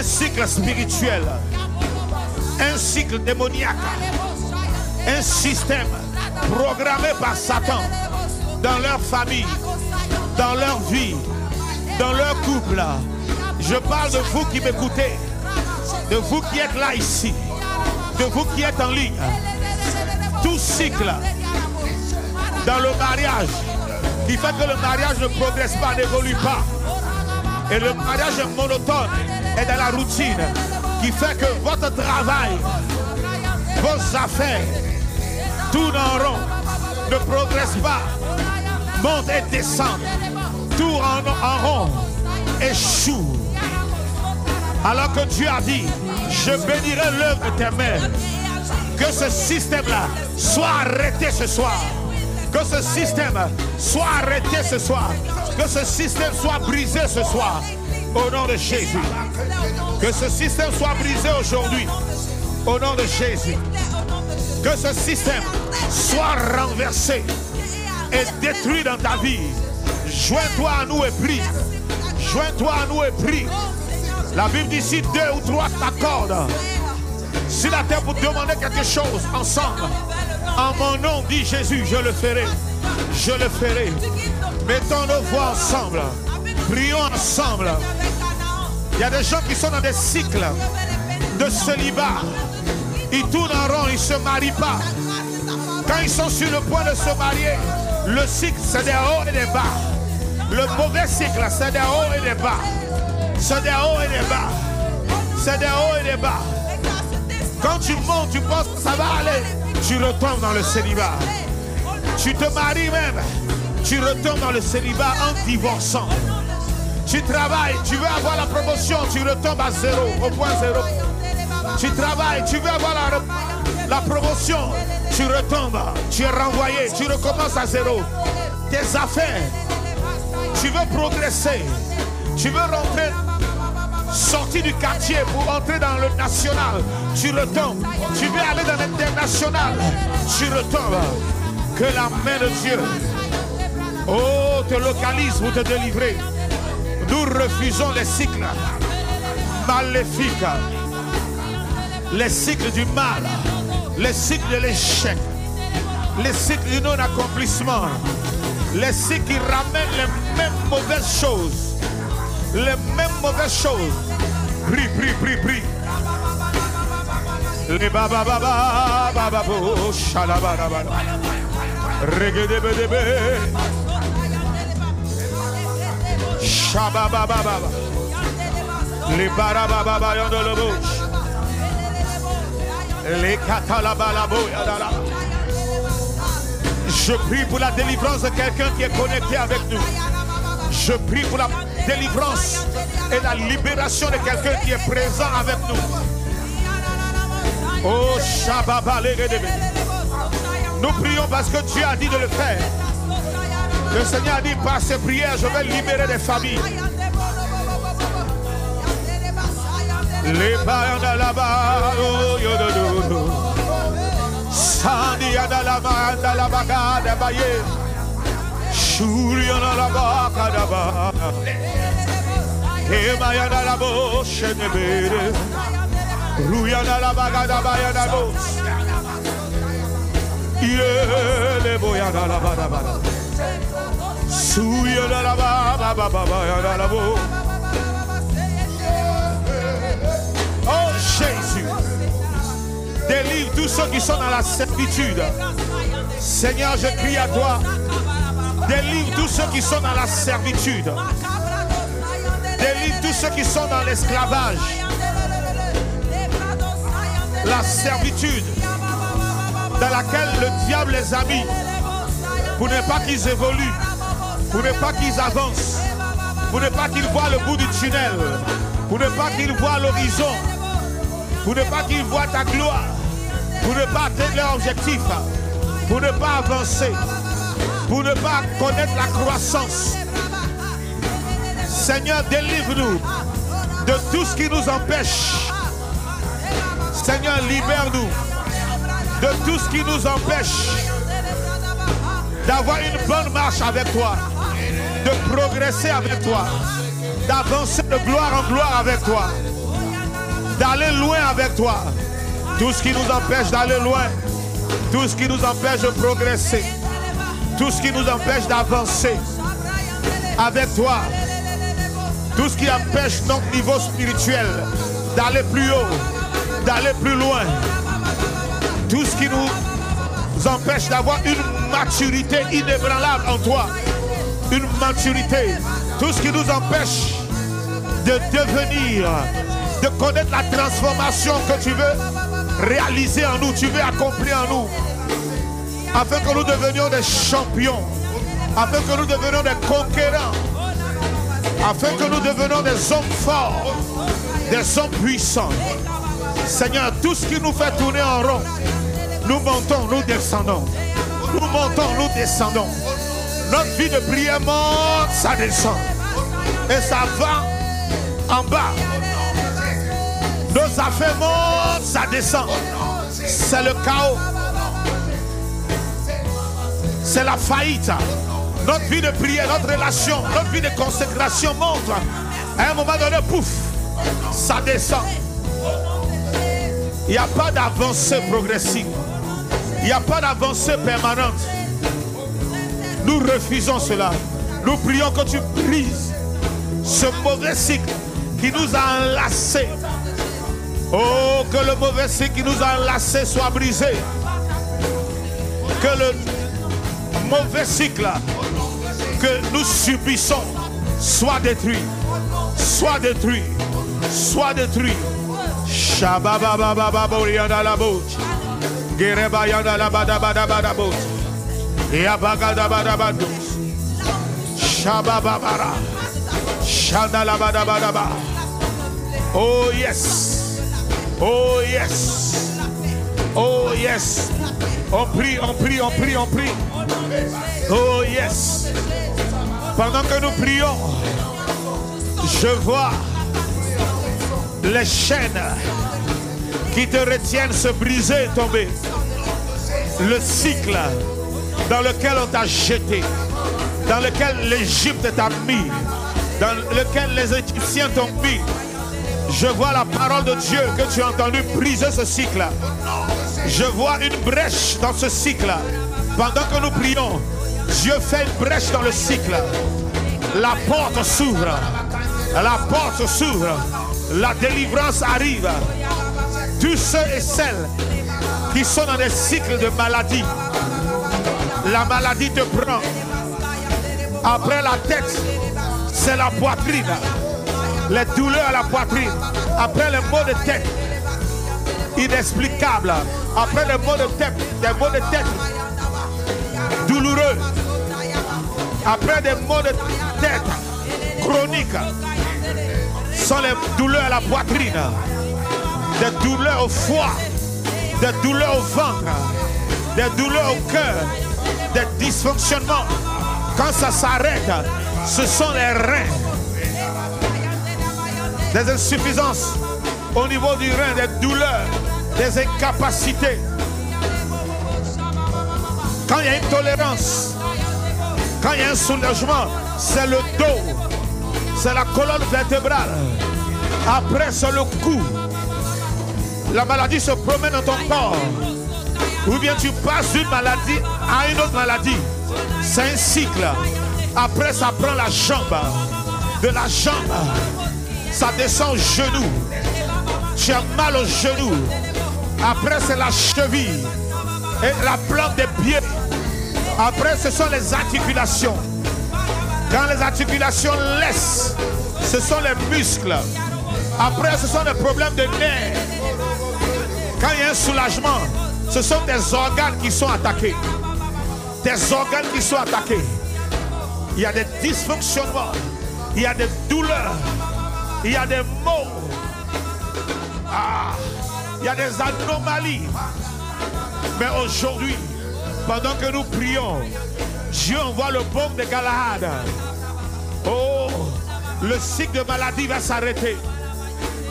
cycle spirituel, un cycle démoniaque, un système programmé par Satan dans leur famille, dans leur vie, dans leur couple. Je parle de vous qui m'écoutez, de vous qui êtes là ici, de vous qui êtes en ligne. Tout cycle dans le mariage qui fait que le mariage ne progresse pas, n'évolue pas. Et le mariage est monotone, est dans la routine, qui fait que votre travail, vos affaires tournent en rond, ne progressent pas, montent et descendent, tournent en rond, échouent. Alors que Dieu a dit, je bénirai l'œuvre de tes mains. Que ce système-là soit arrêté ce soir. Que ce système soit arrêté ce soir. Que ce système soit brisé ce soir. Au nom de Jésus. Que ce système soit brisé aujourd'hui. Au nom de Jésus. Que ce système soit renversé et détruit dans ta vie. Joins-toi à nous et prie. Joins-toi à nous et prie. La Bible dit si 2 ou 3 t'accordent. Si la terre pour demander quelque chose ensemble, en mon nom, dit Jésus, je le ferai. Je le ferai. Mettons nos voix ensemble. Prions ensemble. Il y a des gens qui sont dans des cycles de célibat. Ils tournent en rond, ils ne se marient pas. Quand ils sont sur le point de se marier, le cycle, c'est des hauts et des bas. Le mauvais cycle, c'est des hauts et des bas. C'est des hauts et des bas. C'est des hauts et des bas. Quand tu montes, tu penses que ça va aller. Tu retombes dans le célibat. Tu te maries même. Tu retombes dans le célibat en divorçant. Tu travailles, tu veux avoir la promotion, tu retombes à 0, au point 0. Tu travailles, tu veux avoir la promotion, tu retombes, tu es renvoyé, tu recommences à 0. Tes affaires, tu veux progresser, tu veux rentrer, sortir du quartier pour entrer dans le national, tu retombes. Tu veux aller dans l'international, tu retombes. Que la main de Dieu, oh, te localise pour te délivrer. Nous refusons les cycles maléfiques, les cycles du mal, les cycles de l'échec, les cycles du non-accomplissement, les cycles qui ramènent les mêmes mauvaises choses. Les mêmes mauvaises choses. Prie, prie, prie, prie. Les baba baba baba bo shalabara baba. Regede bedebe. Shababa baba. Les baraba baba yondo le bouche. Les katalaba bo yadala. Je prie pour la délivrance de quelqu'un qui est connecté avec nous. Je prie pour la délivrance et la libération de quelqu'un qui est présent avec nous. Oh, Shababa, nous prions parce que Dieu a dit de le faire. Le Seigneur a dit par ces prières, je vais libérer des familles. Les bains là-bas, oh, yododo. Sandi adalama, adalabaga, dabaye. Shuriana la kadaba. Emayana la bo, shenebere. Ruyana la bagada bayana bo. Yele boyana la badabada. Suyana la baba la bo. Oh Jésus, délivre tous ceux qui sont dans la servitude. Seigneur, je crie à toi. Délivre tous ceux qui sont dans la servitude. Délivre tous ceux qui sont dans l'esclavage. La servitude dans laquelle le diable les a mis pour ne pas qu'ils évoluent, pour ne pas qu'ils avancent, pour ne pas qu'ils voient le bout du tunnel, pour ne pas qu'ils voient l'horizon, pour ne pas qu'ils voient ta gloire, pour ne pas atteindre leur objectif, pour ne pas avancer, pour ne pas connaître la croissance. Seigneur, délivre-nous de tout ce qui nous empêche. Seigneur, libère-nous de tout ce qui nous empêche d'avoir une bonne marche avec toi, de progresser avec toi, d'avancer de gloire en gloire avec toi, d'aller loin avec toi. Tout ce qui nous empêche d'aller loin, tout ce qui nous empêche de progresser, tout ce qui nous empêche d'avancer avec toi, tout ce qui empêche notre niveau spirituel d'aller plus haut, d'aller plus loin, tout ce qui nous empêche d'avoir une maturité inébranlable en toi, une maturité, tout ce qui nous empêche de devenir, de connaître la transformation que tu veux réaliser en nous, tu veux accomplir en nous, afin que nous devenions des champions, afin que nous devenions des conquérants, afin que nous devenions des hommes forts, des hommes puissants. Seigneur, tout ce qui nous fait tourner en rond, nous montons, nous descendons. Nous montons, nous descendons. Notre vie de prière monte, ça descend. Et ça va en bas. Nos affaires montent, ça descend. C'est le chaos. C'est la faillite. Notre vie de prière, notre relation, notre vie de consécration monte. À un moment donné, pouf, ça descend. Il n'y a pas d'avancée progressive. Il n'y a pas d'avancée permanente. Nous refusons cela. Nous prions que tu brises ce mauvais cycle qui nous a enlacés. Oh, que le mauvais cycle qui nous a enlacés soit brisé. Que le mauvais cycle que nous subissons soit détruit. Soit détruit. Soit détruit. Shabababababa borianda la bouche. Gerebayanda la badabada bouche. Yabagada badabado. Shabababara. Shanda la badabadaba. Oh yes. Oh yes. Oh yes. On prie, on prie, on prie, on prie. Oh yes. Pendant que nous prions, je vois les chaînes qui te retiennent se briser et tomber. Le cycle dans lequel on t'a jeté, dans lequel l'Égypte t'a mis, dans lequel les Égyptiens t'ont mis. Je vois la parole de Dieu que tu as entendu briser ce cycle. Je vois une brèche dans ce cycle. Pendant que nous prions, Dieu fait une brèche dans le cycle. La porte s'ouvre. La porte s'ouvre. La délivrance arrive. Tous ceux et celles qui sont dans des cycles de maladie, la maladie te prend. Après la tête, c'est la poitrine. Les douleurs à la poitrine. Après les maux de tête inexplicables. Après les maux de tête, des maux de tête douloureux. Après des maux de tête chroniques, ce sont les douleurs à la poitrine, des douleurs au foie, des douleurs au ventre, des douleurs au cœur, des dysfonctionnements. Quand ça s'arrête, ce sont les reins, des insuffisances au niveau du rein, des douleurs, des incapacités. Quand il y a une tolérance, quand il y a un soulagement, c'est le dos, c'est la colonne vertébrale. Après, c'est le cou. La maladie se promène dans ton corps. Ou bien tu passes d'une maladie à une autre maladie. C'est un cycle. Après, ça prend la jambe. De la jambe, ça descend au genou. Tu as mal au genou. Après, c'est la cheville et la plante des pieds. Après, ce sont les articulations. Quand les articulations laissent, ce sont les muscles. Après, ce sont les problèmes de nerfs. Quand il y a un soulagement, ce sont des organes qui sont attaqués. Des organes qui sont attaqués. Il y a des dysfonctionnements. Il y a des douleurs. Il y a des maux. Il y a des anomalies. Mais aujourd'hui, pendant que nous prions, Dieu envoie le baume de Galahad. Oh, le cycle de maladie va s'arrêter.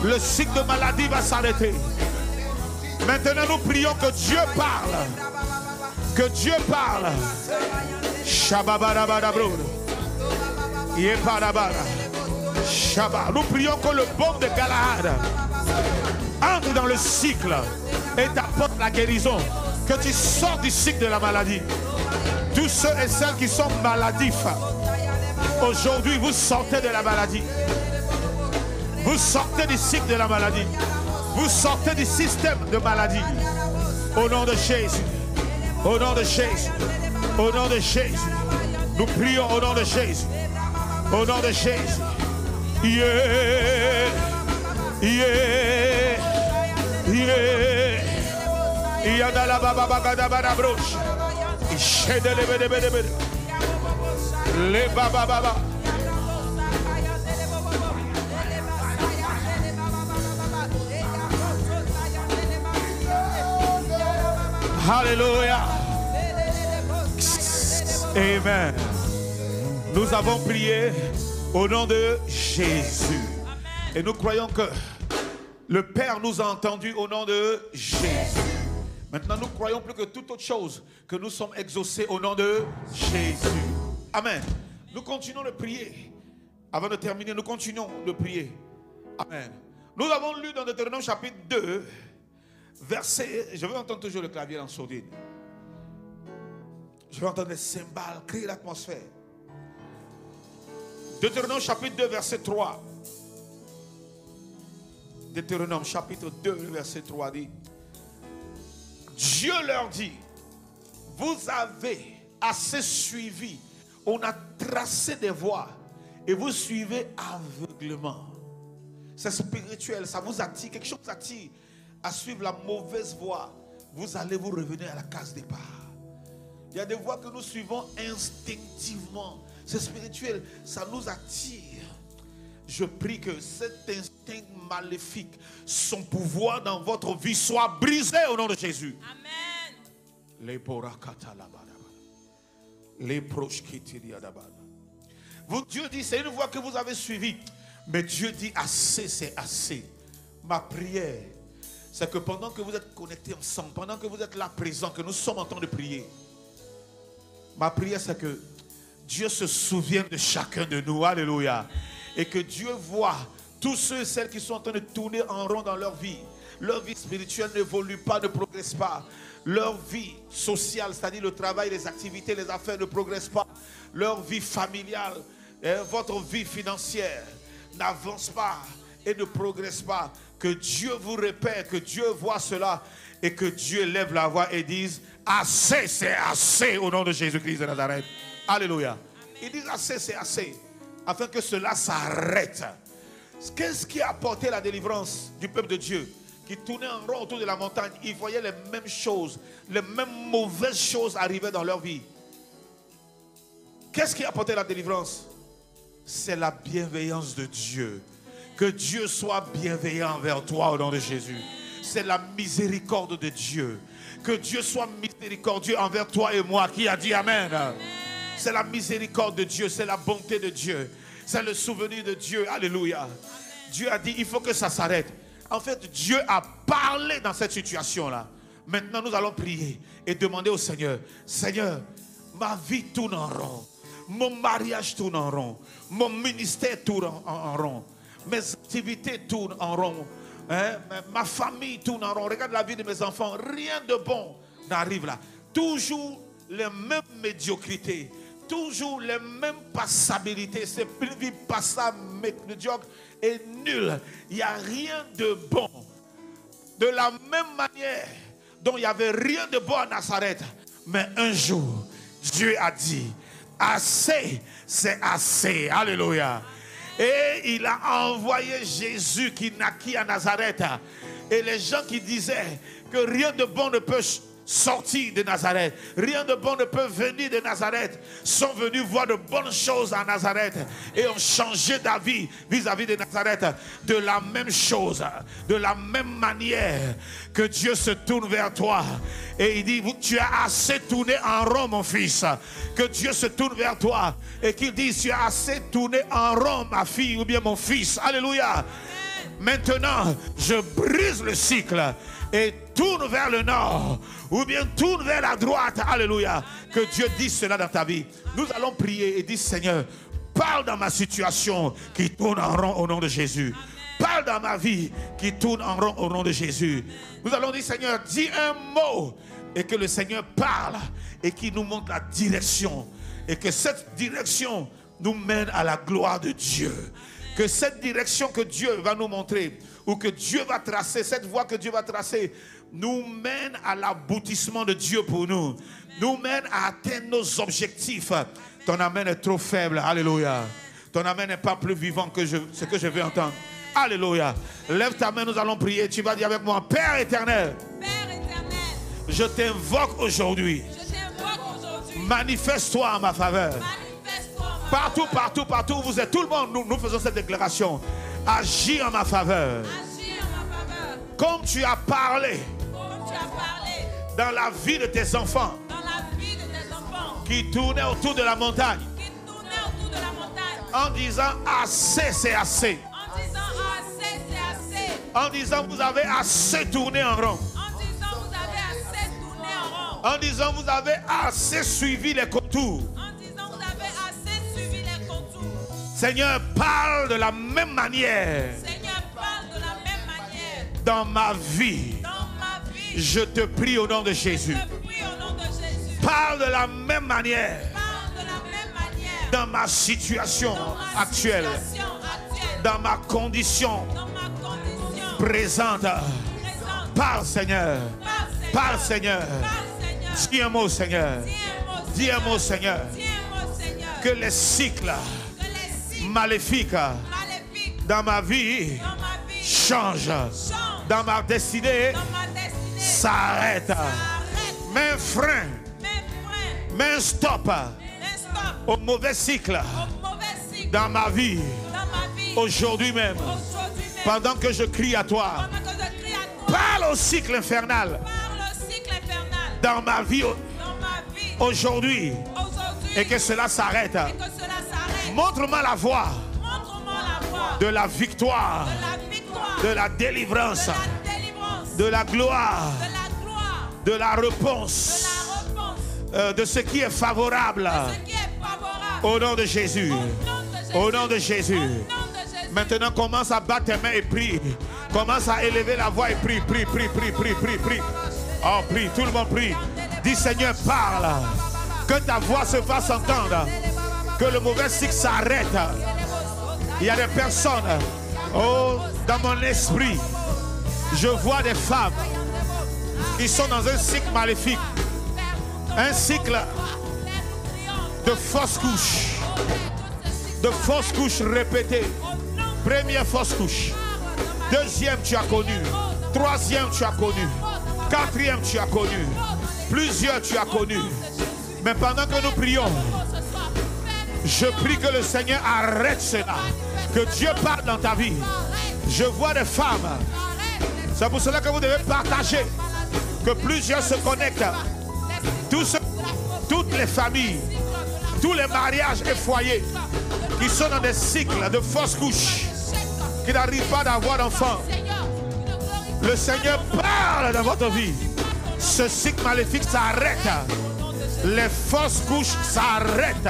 Le cycle de maladie va s'arrêter. Maintenant, nous prions que Dieu parle. Que Dieu parle. Nous prions que le baume de Galahad entre dans le cycle et t'apporte la guérison. Que tu sors du cycle de la maladie. Tous ceux et celles qui sont maladifs, aujourd'hui vous sortez de la maladie. Vous sortez du cycle de la maladie. Vous sortez du système de maladie. Au nom de Jésus. Au nom de Jésus. Au nom de Jésus. Nous prions au nom de Jésus. Au nom de Jésus. Yeah. Yeah. Yeah. Yadala baba bagada barabroche. Ishedele bede bede bede. Le baba baba. Alléluia. Amen. Nous avons prié au nom de Jésus. Et nous croyons que le Père nous a entendus au nom de Jésus. Maintenant, nous croyons plus que toute autre chose que nous sommes exaucés au nom de Jésus. Amen. Nous continuons de prier. Avant de terminer, nous continuons de prier. Amen. Nous avons lu dans Deutéronome chapitre 2, verset... Je veux entendre toujours le clavier en sourdine. Je veux entendre les cymbales, créer l'atmosphère. Deutéronome chapitre 2, verset 3. Deutéronome chapitre 2, verset 3 dit: Dieu leur dit, vous avez assez suivi, on a tracé des voies et vous suivez aveuglement. C'est spirituel, ça vous attire, quelque chose vous attire à suivre la mauvaise voie. Vous allez vous revenir à la case départ. Il y a des voies que nous suivons instinctivement. C'est spirituel, ça nous attire. Je prie que cet instinct maléfique, son pouvoir dans votre vie soit brisé au nom de Jésus. Amen. Dieu dit, c'est une voie que vous avez suivie. Mais Dieu dit, assez, c'est assez. Ma prière, c'est que pendant que vous êtes connectés ensemble, pendant que vous êtes là présents, que nous sommes en train de prier, ma prière, c'est que Dieu se souvienne de chacun de nous. Alléluia. Et que Dieu voit tous ceux et celles qui sont en train de tourner en rond dans leur vie. Leur vie spirituelle n'évolue pas, ne progresse pas. Leur vie sociale, c'est-à-dire le travail, les activités, les affaires ne progressent pas. Leur vie familiale, votre vie financière n'avance pas et ne progresse pas. Que Dieu vous répète, que Dieu voit cela et que Dieu lève la voix et dise assez, c'est assez au nom de Jésus-Christ de Nazareth. Alléluia. Il dit assez, c'est assez. Afin que cela s'arrête. Qu'est-ce qui a apporté la délivrance du peuple de Dieu qui tournait en rond autour de la montagne? Ils voyaient les mêmes choses, les mêmes mauvaises choses arriver dans leur vie. Qu'est-ce qui a apporté la délivrance? c'est la bienveillance de Dieu. Que Dieu soit bienveillant envers toi au nom de Jésus. C'est la miséricorde de Dieu. Que Dieu soit miséricordieux envers toi et moi. Qui a dit Amen? C'est la miséricorde de Dieu, c'est la bonté de Dieu. C'est le souvenir de Dieu. Alléluia. Dieu a dit, il faut que ça s'arrête. En fait, Dieu a parlé dans cette situation-là. Maintenant, nous allons prier et demander au Seigneur, Seigneur, ma vie tourne en rond. Mon mariage tourne en rond. Mon ministère tourne en rond. Mes activités tournent en rond. Ma famille tourne en rond. Regarde la vie de mes enfants. Rien de bon n'arrive là. Toujours les mêmes médiocrités. Toujours les mêmes passabilités. C'est une vie passable, médiocre et nulle. Il n'y a rien de bon. De la même manière dont il n'y avait rien de bon à Nazareth. Mais un jour, Dieu a dit, assez, c'est assez. Alléluia. Et il a envoyé Jésus qui naquit à Nazareth. Et les gens qui disaient que rien de bon ne peut sortir de Nazareth, rien de bon ne peut venir de Nazareth, sont venus voir de bonnes choses à Nazareth et ont changé d'avis vis-à-vis de Nazareth. De la même chose, de la même manière que Dieu se tourne vers toi et il dit, tu as assez tourné en rond mon fils. Que Dieu se tourne vers toi et qu'il dise, tu as assez tourné en rond ma fille ou bien mon fils. Alléluia. Maintenant je brise le cycle et tourne vers le nord ou bien tourne vers la droite. Alléluia. Que Dieu dise cela dans ta vie. Nous allons prier et dire, Seigneur, parle dans ma situation qui tourne en rond au nom de Jésus. Parle dans ma vie qui tourne en rond au nom de Jésus. Nous allons dire, Seigneur, dis un mot et que le Seigneur parle et qu'il nous montre la direction et que cette direction nous mène à la gloire de Dieu. Que cette direction que Dieu va nous montrer ou que Dieu va tracer, cette voie que Dieu va tracer, nous mène à l'aboutissement de Dieu pour nous. Nous mène à atteindre nos objectifs. Ton amen est trop faible. Alléluia. Ton amen n'est pas plus vivant que ce que je veux entendre. Alléluia. Lève ta main, nous allons prier. Tu vas dire avec moi, Père éternel. Père éternel. Je t'invoque aujourd'hui. Manifeste-toi en ma faveur. Partout où vous êtes, tout le monde, nous faisons cette déclaration. Agis en ma faveur. Comme tu as parlé dans la vie de tes enfants qui tournaient autour de la montagne en disant assez c'est assez. En disant vous avez assez tourné en rond. En disant vous avez assez suivi les contours. Seigneur, parle de la même manière. Dans ma vie. Je te prie au nom de Jésus. Parle de la même manière. Dans ma situation actuelle. Dans ma condition présente. Parle, Seigneur. Parle, Seigneur. Dis un mot, Seigneur. Dis un mot, Seigneur. Que les cycles maléfiques dans ma vie changent. Dans ma destinée s'arrête. Mets un frein. Mets un stop au mauvais cycle dans ma vie. Aujourd'hui même. Pendant que je crie à toi. Parle au cycle infernal. Dans ma vie aujourd'hui. Et que cela s'arrête. Montre-moi la voie de la victoire, de la délivrance, de la gloire, de la réponse, de ce qui est favorable. Au nom de Jésus. Au nom de Jésus. Maintenant, commence à battre tes mains et prie. Commence à élever la voix et prie, prie, prie, prie, prie, prie, prie. Oh, prie, tout le monde prie. Dis, Seigneur, parle. Que ta voix se fasse entendre. Que le mauvais cycle s'arrête. Il y a des personnes, oh, dans mon esprit, je vois des femmes qui sont dans un cycle maléfique. Un cycle de fausses couches. De fausses couches répétées. Première fausse couche. Deuxième, tu as connu. Troisième, tu as connu. Quatrième, tu as connu. Plusieurs, tu as connu. Mais pendant que nous prions, Je prie que le Seigneur arrête cela. Que Dieu parle dans ta vie. Je vois des femmes. C'est pour cela que vous devez partager. Que plusieurs se connectent. Toutes les familles, tous les mariages et foyers qui sont dans des cycles de fausses couches, qui n'arrivent pas d'avoir d'enfants. Le Seigneur parle dans votre vie. Ce cycle maléfique s'arrête. Les fausses couches s'arrêtent.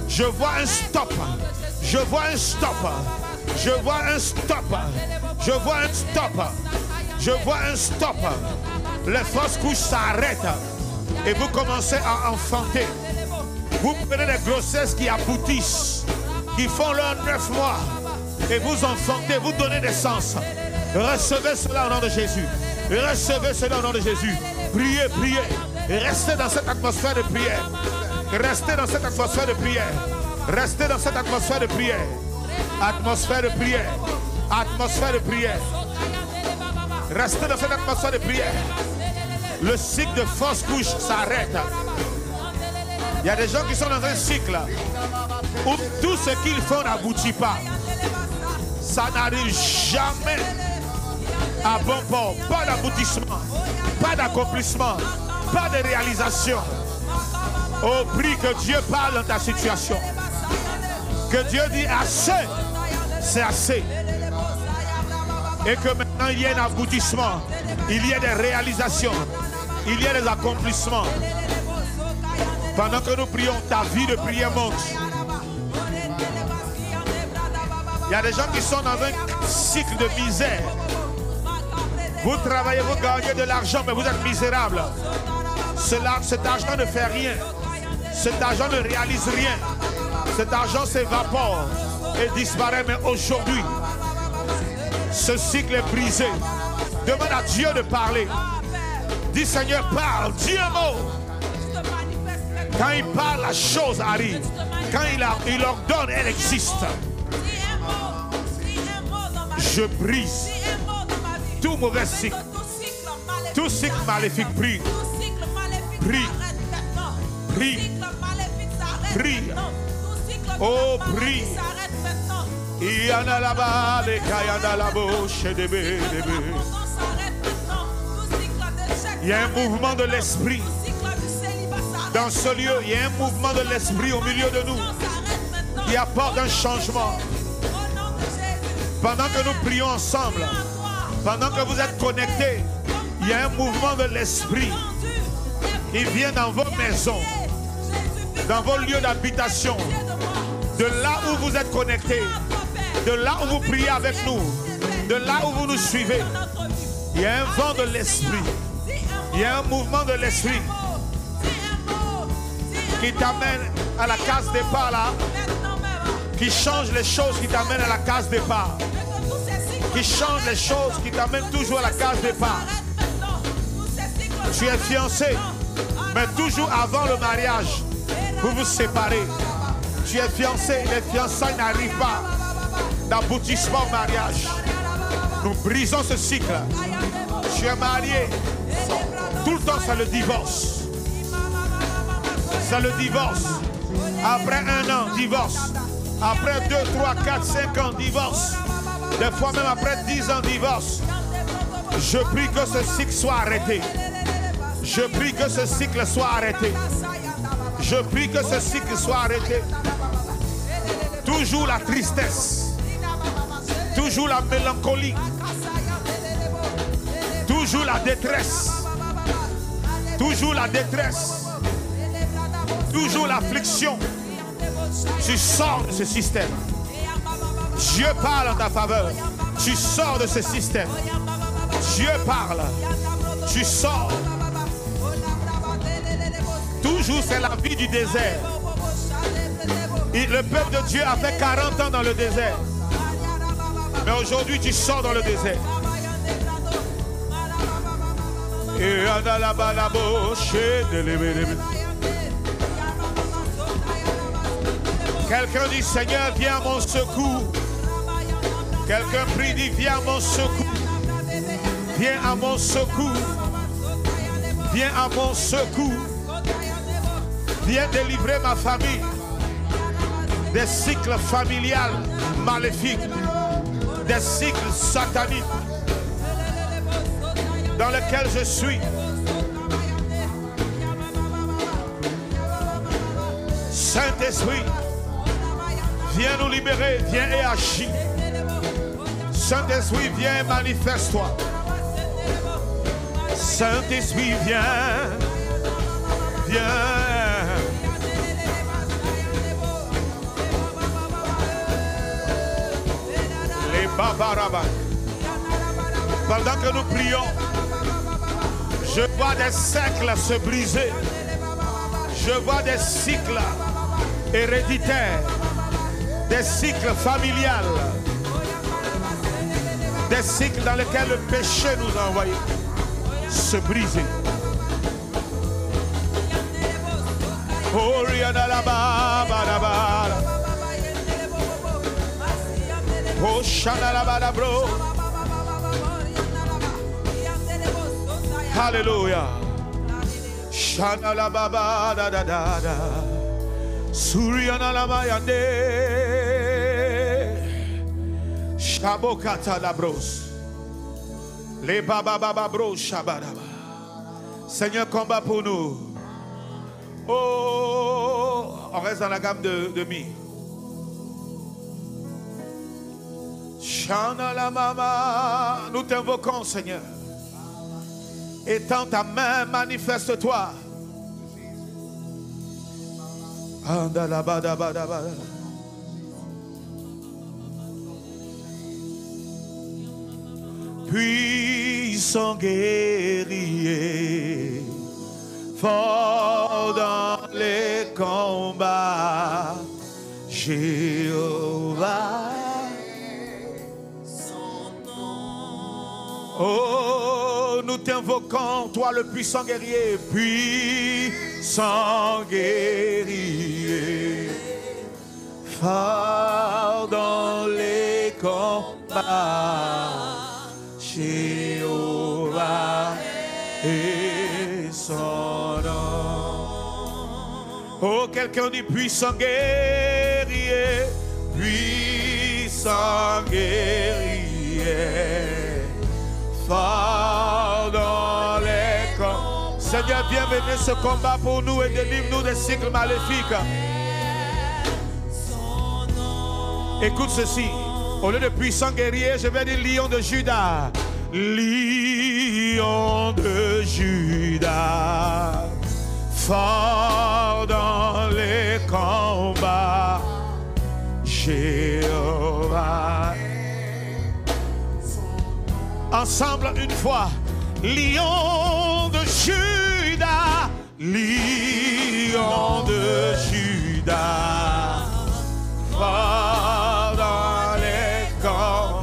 Je vois un stop. Je vois un stop. Je vois un stop. Je vois un stop. Je vois un stop. Les fausses couches s'arrêtent. Et vous commencez à enfanter. Vous prenez des grossesses qui aboutissent, qui font leurs 9 mois. Et vous enfantez, vous donnez naissance. Recevez cela au nom de Jésus. Recevez cela au nom de Jésus. Priez, priez. Restez dans cette atmosphère de prière. Restez dans cette atmosphère de prière. Restez dans cette atmosphère de prière. Atmosphère de prière. Atmosphère de prière. Restez dans cette atmosphère de prière. Le cycle de fausse couche s'arrête. Il y a des gens qui sont dans un cycle où tout ce qu'ils font n'aboutit pas. Ça n'arrive jamais à bon port. Pas d'aboutissement, pas d'accomplissement, pas de réalisation. Oh, prie que Dieu parle dans ta situation. Que Dieu dit assez, c'est assez. Et que maintenant il y ait un aboutissement, il y ait des réalisations, il y ait des accomplissements. Pendant que nous prions, ta vie de prière monte. Il y a des gens qui sont dans un cycle de misère. Vous travaillez, vous gagnez de l'argent, mais vous êtes misérable. Cet argent ne fait rien. Cet argent ne réalise rien. Cet argent s'évapore et disparaît. Mais aujourd'hui, ce cycle est brisé. Demande à Dieu de parler. Dis Seigneur, parle. Dis un mot. Quand il parle, la chose arrive. Quand il ordonne, elle existe. Je brise tout mauvais cycle. Tout cycle maléfique. Prie. Prie. Prie. Prie. Oh, prie. Il y en a là-bas, les caillas la bouche de bébé. Il y a un mouvement de l'esprit. Dans ce lieu, il y a un mouvement de l'esprit au milieu de nous qui apporte un changement. Pendant que nous prions ensemble, pendant que vous êtes connectés, il y a un mouvement de l'esprit. Il vient dans vos maisons, dans vos lieux d'habitation, de là où vous êtes connectés, de là où vous priez avec nous, de là où vous nous suivez. Il y a un vent de l'esprit. Il y a un mouvement de l'esprit qui t'amène à la case départ là, qui change les choses, qui t'amène à la case départ, qui change les choses, qui t'amène toujours à la case départ. Tu es fiancé, mais toujours avant le mariage, vous vous séparez. Tu es fiancé, les fiançailles n'arrivent pas d'aboutissement au mariage. Nous brisons ce cycle. Tu es marié, tout le temps c'est le divorce. C'est le divorce. Après 1 an, divorce. Après 2, 3, 4, 5 ans, divorce. Des fois même après 10 ans, divorce. Je prie que ce cycle soit arrêté. Je prie que ce cycle soit arrêté. Je prie que ce cycle soit arrêté. Toujours la tristesse. Toujours la mélancolie. Toujours la détresse. Toujours la détresse. Toujours l'affliction. Tu sors de ce système. Dieu parle en ta faveur. Tu sors de ce système. Dieu parle. Tu sors. Toujours c'est la vie du désert. Et le peuple de Dieu a fait 40 ans dans le désert. Mais aujourd'hui tu sors dans le désert. Et quelqu'un dit Seigneur, viens à mon secours. Quelqu'un prie, dit viens à mon secours. Viens à mon secours. Viens à mon secours. Viens délivrer ma famille. des cycles familiales maléfiques, des cycles sataniques dans lesquels je suis. Saint-Esprit, viens nous libérer, viens et agis. Saint-Esprit, viens et manifeste-toi. Saint-Esprit, viens, viens. Les babarabas. Pendant que nous prions, je vois des cercles se briser. Je vois des cycles héréditaires, des cycles familiales, des cycles dans lesquels le péché nous a envoyés se briser. Oh, Rihanna la ba. Oh, Shana la ba bro. Hallelujah. Shana la baba da da da da. Suriana la mayande. Shabokata la bros. Les baba baba bros shabadaba. Seigneur, combat pour nous. Oh, on reste dans la gamme de mi. Shana la mama. Nous t'invoquons, Seigneur. Étends ta main, manifeste-toi. Puissant guerrier, fort dans les combats, Jéhovah. Oh, nous t'invoquons, toi le puissant guerrier, puissant guerrier, fort dans les combats, Jéhovah est son nom. Oh, quelqu'un dit puissant guerrier, puissant guerrier. Fort dans les camps. Seigneur, viens mener ce combat pour nous et délivre-nous des cycles maléfiques. Écoute ceci. Au lieu de puissant guerrier, je vais dire lion de Juda. Lion de Juda. Fort dans les combats. Jéhovah. Ensemble une fois, lion de Juda, lion de Juda, fort dans les camps,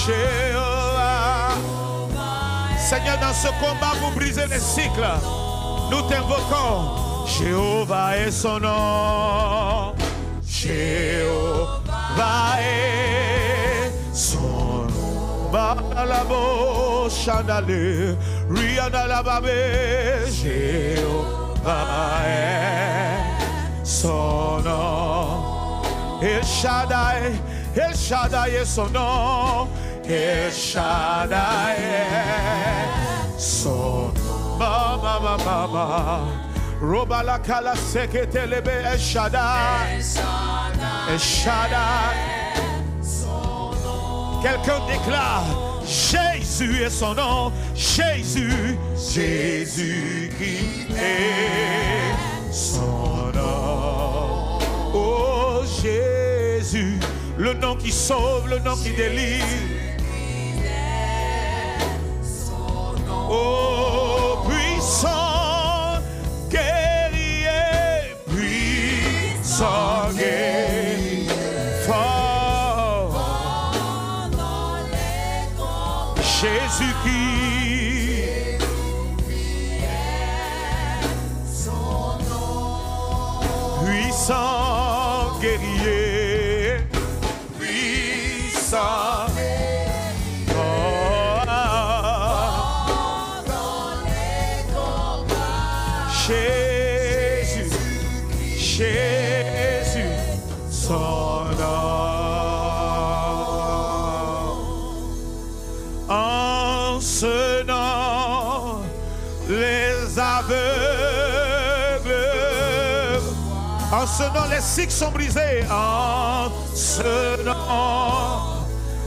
Jéhovah. Seigneur, dans ce combat pour briser les cycles, nous t'invoquons. Jéhovah est son nom, Jéhovah est son nom. Balabo Chandale, Rihanna la babé, Jéhovah est son nom. El Shaddai est son nom. El Shaddai est son nom. Mama, mama, Robala kala sekete lebe El Shaddai. El Shaddai. Quelqu'un déclare, Jésus est son nom, Jésus, Jésus-Christ est son nom. Oh Jésus, le nom qui sauve, le nom qui délivre. Oh puissant guerrier, puissant guerrier, fort. Jésus-Christ, puissant guerrier, puissant. Jésus, Jésus, son nom. En ce nom, les aveugles, en ce nom, les sikhs sont brisés. En ce nom,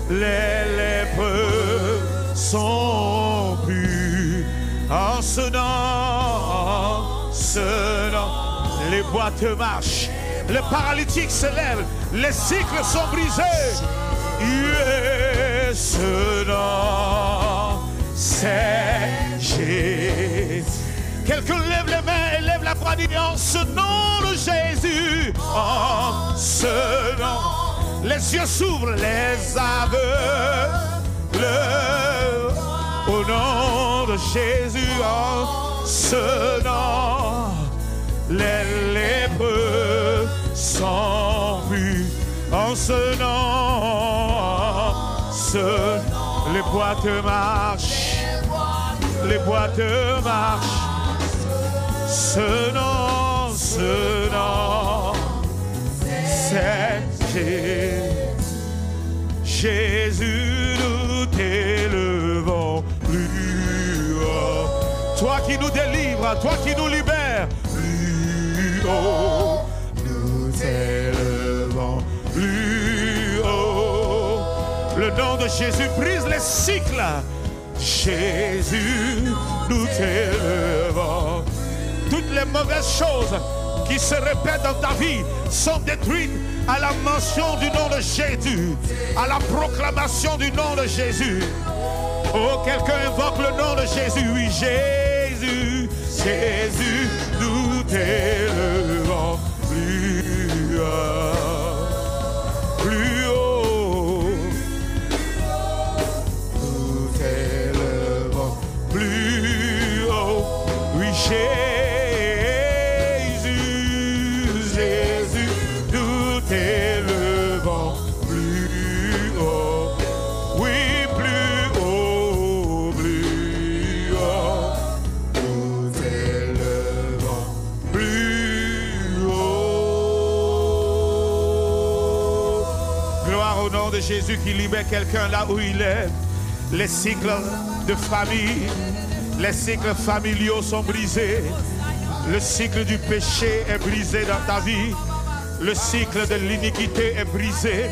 les lépreux sont purs. En ce nom, les boiteux marchent, les paralytiques se lèvent, les cycles sont brisés. Et ce nom, c'est Jésus. Quelqu'un lève les mains et lève la voix, dit en ce nom de Jésus. En ce nom, les yeux s'ouvrent, les aveugles. Au nom de Jésus, en ce nom, les lépreux sont vus. En ce nom, les boiteux marchent, les boiteux marchent. Ce nom, c'est Jésus. Jésus, nous t'élevons plus haut. Toi qui nous délivres, toi qui nous libères, plus haut. Nous t'élevons plus haut. Le nom de Jésus brise les cycles. Jésus, nous t'élevons. Toutes les mauvaises choses qui se répètent dans ta vie sont détruites à la mention du nom de Jésus, à la proclamation du nom de Jésus. Oh, quelqu'un invoque le nom de Jésus. Oui, Jésus, Jésus, nous t'élevons plus haut, plus haut. Nous t'élevons plus haut. Oui, Jésus. De Jésus qui libère quelqu'un là où il est. Les cycles de famille, les cycles familiaux sont brisés. Le cycle du péché est brisé dans ta vie. Le cycle de l'iniquité est brisé.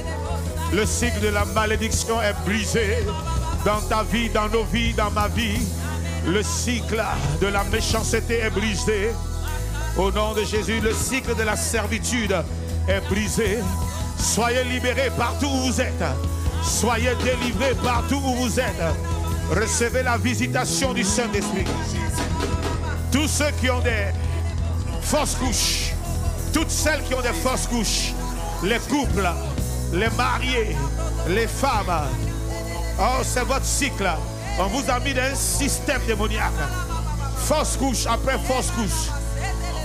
Le cycle de la malédiction est brisé dans ta vie, dans nos vies, dans ma vie. Le cycle de la méchanceté est brisé. Au nom de Jésus, le cycle de la servitude est brisé. Soyez libérés partout où vous êtes. Soyez délivrés partout où vous êtes. Recevez la visitation du Saint-Esprit. Tous ceux qui ont des fausses couches, toutes celles qui ont des fausses couches, les couples, les mariés, les femmes, oh, c'est votre cycle. On vous a mis dans un système démoniaque. Fausse couche après fausse couche.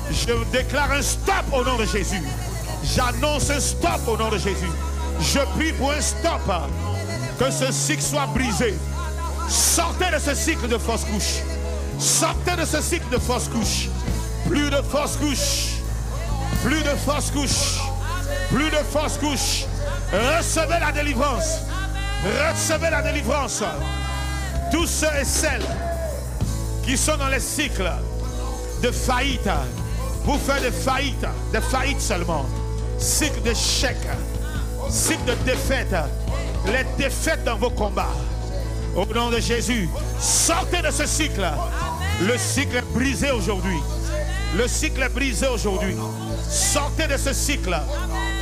Je déclare un stop au nom de Jésus. J'annonce un stop au nom de Jésus. Je prie pour un stop. Que ce cycle soit brisé. Sortez de ce cycle de fausse couche. Sortez de ce cycle de fausse couche. Plus de fausse couche. Plus de fausse couche. Plus de fausse couche. Recevez la délivrance. Recevez la délivrance. Tous ceux et celles qui sont dans les cycles de faillite, vous faites des faillites seulement. Cycle d'échec, cycle de défaite, les défaites dans vos combats. Au nom de Jésus, sortez de ce cycle. Le cycle est brisé aujourd'hui. Le cycle est brisé aujourd'hui. Sortez de ce cycle.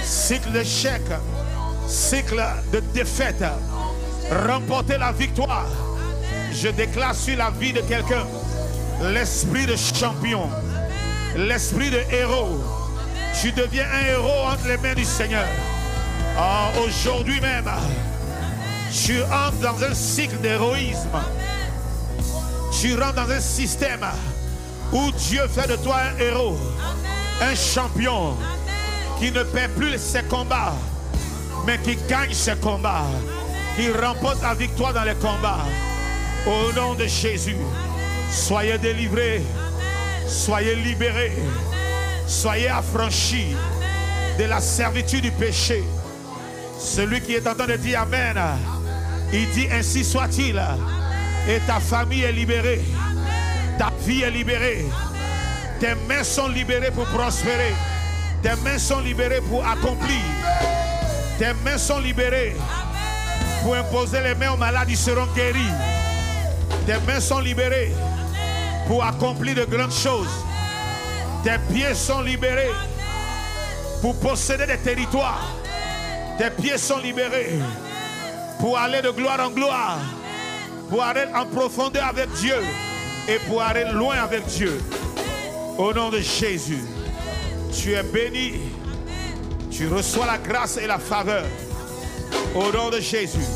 Cycle d'échec, cycle de défaite. Remportez la victoire. Je déclare sur la vie de quelqu'un l'esprit de champion, l'esprit de héros. Tu deviens un héros entre les mains du Seigneur. Oh, aujourd'hui même, tu entres dans un cycle d'héroïsme. Tu rentres dans un système où Dieu fait de toi un héros, un champion qui ne perd plus ses combats, mais qui gagne ses combats, qui remporte la victoire dans les combats. Au nom de Jésus, soyez délivrés, soyez libérés, soyez affranchis, de la servitude du péché. Celui qui est en train de dire Amen, il dit ainsi soit-il. Et ta famille est libérée. Ta vie est libérée. Tes mains sont libérées pour prospérer. Tes mains sont libérées pour accomplir. Tes mains sont libérées pour imposer les mains aux malades, ils seront guéris. Tes mains sont libérées pour accomplir de grandes choses. Tes pieds sont libérés pour posséder des territoires. Tes pieds sont libérés pour aller de gloire en gloire, pour aller en profondeur avec Dieu et pour aller loin avec Dieu. Au nom de Jésus, tu es béni. Tu reçois la grâce et la faveur. Au nom de Jésus,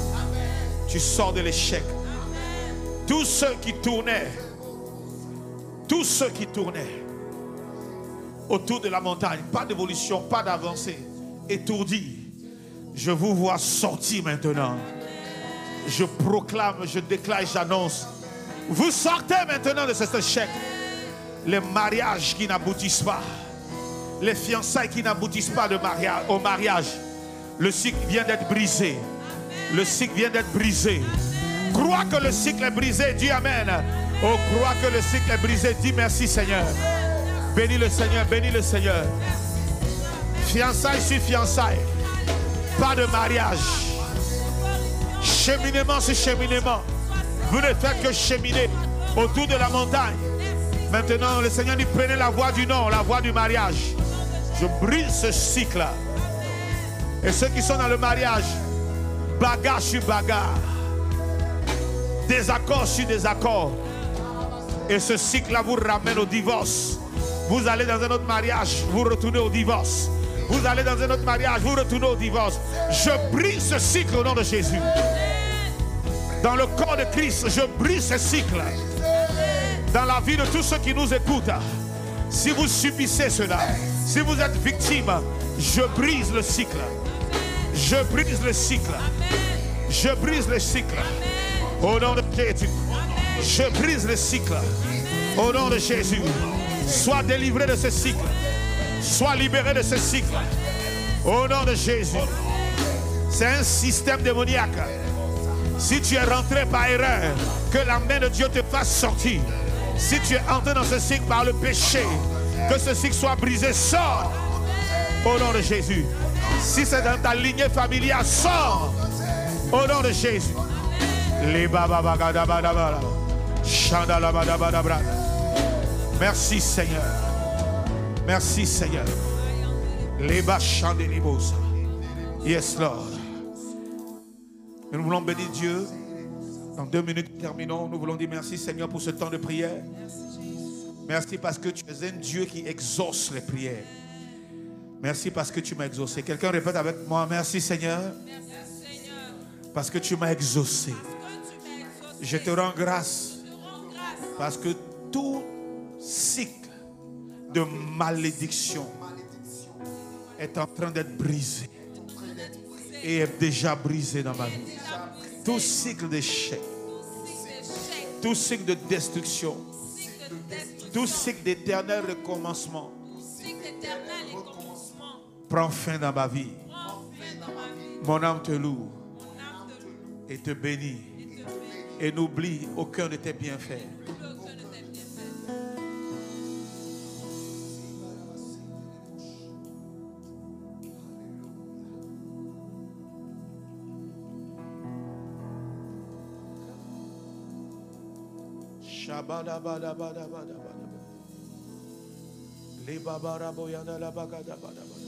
tu sors de l'échec. Tous ceux qui tournaient autour de la montagne, pas d'évolution, pas d'avancée, étourdis, je vous vois sortir maintenant. Je proclame, je déclare, j'annonce. Vous sortez maintenant de cet échec. Les mariages qui n'aboutissent pas, les fiançailles qui n'aboutissent pas au mariage, le cycle vient d'être brisé. Le cycle vient d'être brisé. Crois que le cycle est brisé, dis Amen. Oh, crois que le cycle est brisé, dis merci Seigneur. Bénis le Seigneur, bénis le Seigneur. Fiançailles sur fiançailles, pas de mariage. Cheminement sur cheminement. Vous ne faites que cheminer autour de la montagne. Maintenant, le Seigneur dit prenez la voie du non, la voie du mariage. Je brise ce cycle. Et ceux qui sont dans le mariage, bagarre sur bagarre, désaccord sur désaccord. Et ce cycle-là vous ramène au divorce. Vous allez dans un autre mariage, vous retournez au divorce. Vous allez dans un autre mariage, vous retournez au divorce. Je brise ce cycle au nom de Jésus. Dans le corps de Christ, je brise ce cycle. Dans la vie de tous ceux qui nous écoutent, si vous subissez cela, si vous êtes victime, je brise le cycle. Je brise le cycle. Je brise le cycle. Au nom de Jésus. Je brise le cycle. Au nom de Jésus. Sois délivré de ce cycle. Sois libéré de ce cycle. Au nom de Jésus. C'est un système démoniaque. Si tu es rentré par erreur, que la main de Dieu te fasse sortir. Si tu es entré dans ce cycle par le péché, que ce cycle soit brisé, sors. Au nom de Jésus. Si c'est dans ta lignée familiale, sors. Au nom de Jésus. Merci Seigneur. Merci Seigneur. Yes Lord. Nous voulons bénir Dieu. Dans 2 minutes, terminons. Nous voulons dire merci Seigneur pour ce temps de prière. Merci parce que tu es un Dieu qui exauce les prières. Merci parce que tu m'as exaucé. Quelqu'un répète avec moi, merci Seigneur. Parce que tu m'as exaucé. Je te rends grâce. Parce que tout cycle de malédiction est en train d'être brisé. Et est déjà brisé dans ma vie. Tout cycle d'échec, tout cycle de destruction, tout cycle d'éternel recommencement prend fin dans ma vie. Mon âme te loue et te bénit et n'oublie aucun de tes bienfaits. Shabada bada bada bada bada. Le babara boyana la bagada bada bada.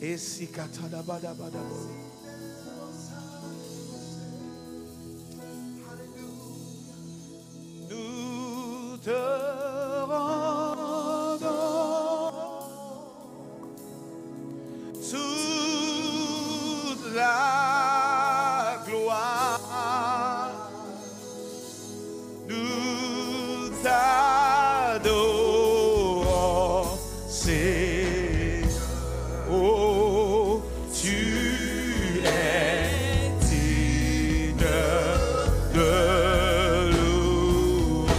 Esikata la bada bada bada. Nous te rendons toute la gloire. Nous t'adorons, Seigneur. Oh, tu es digne de louange.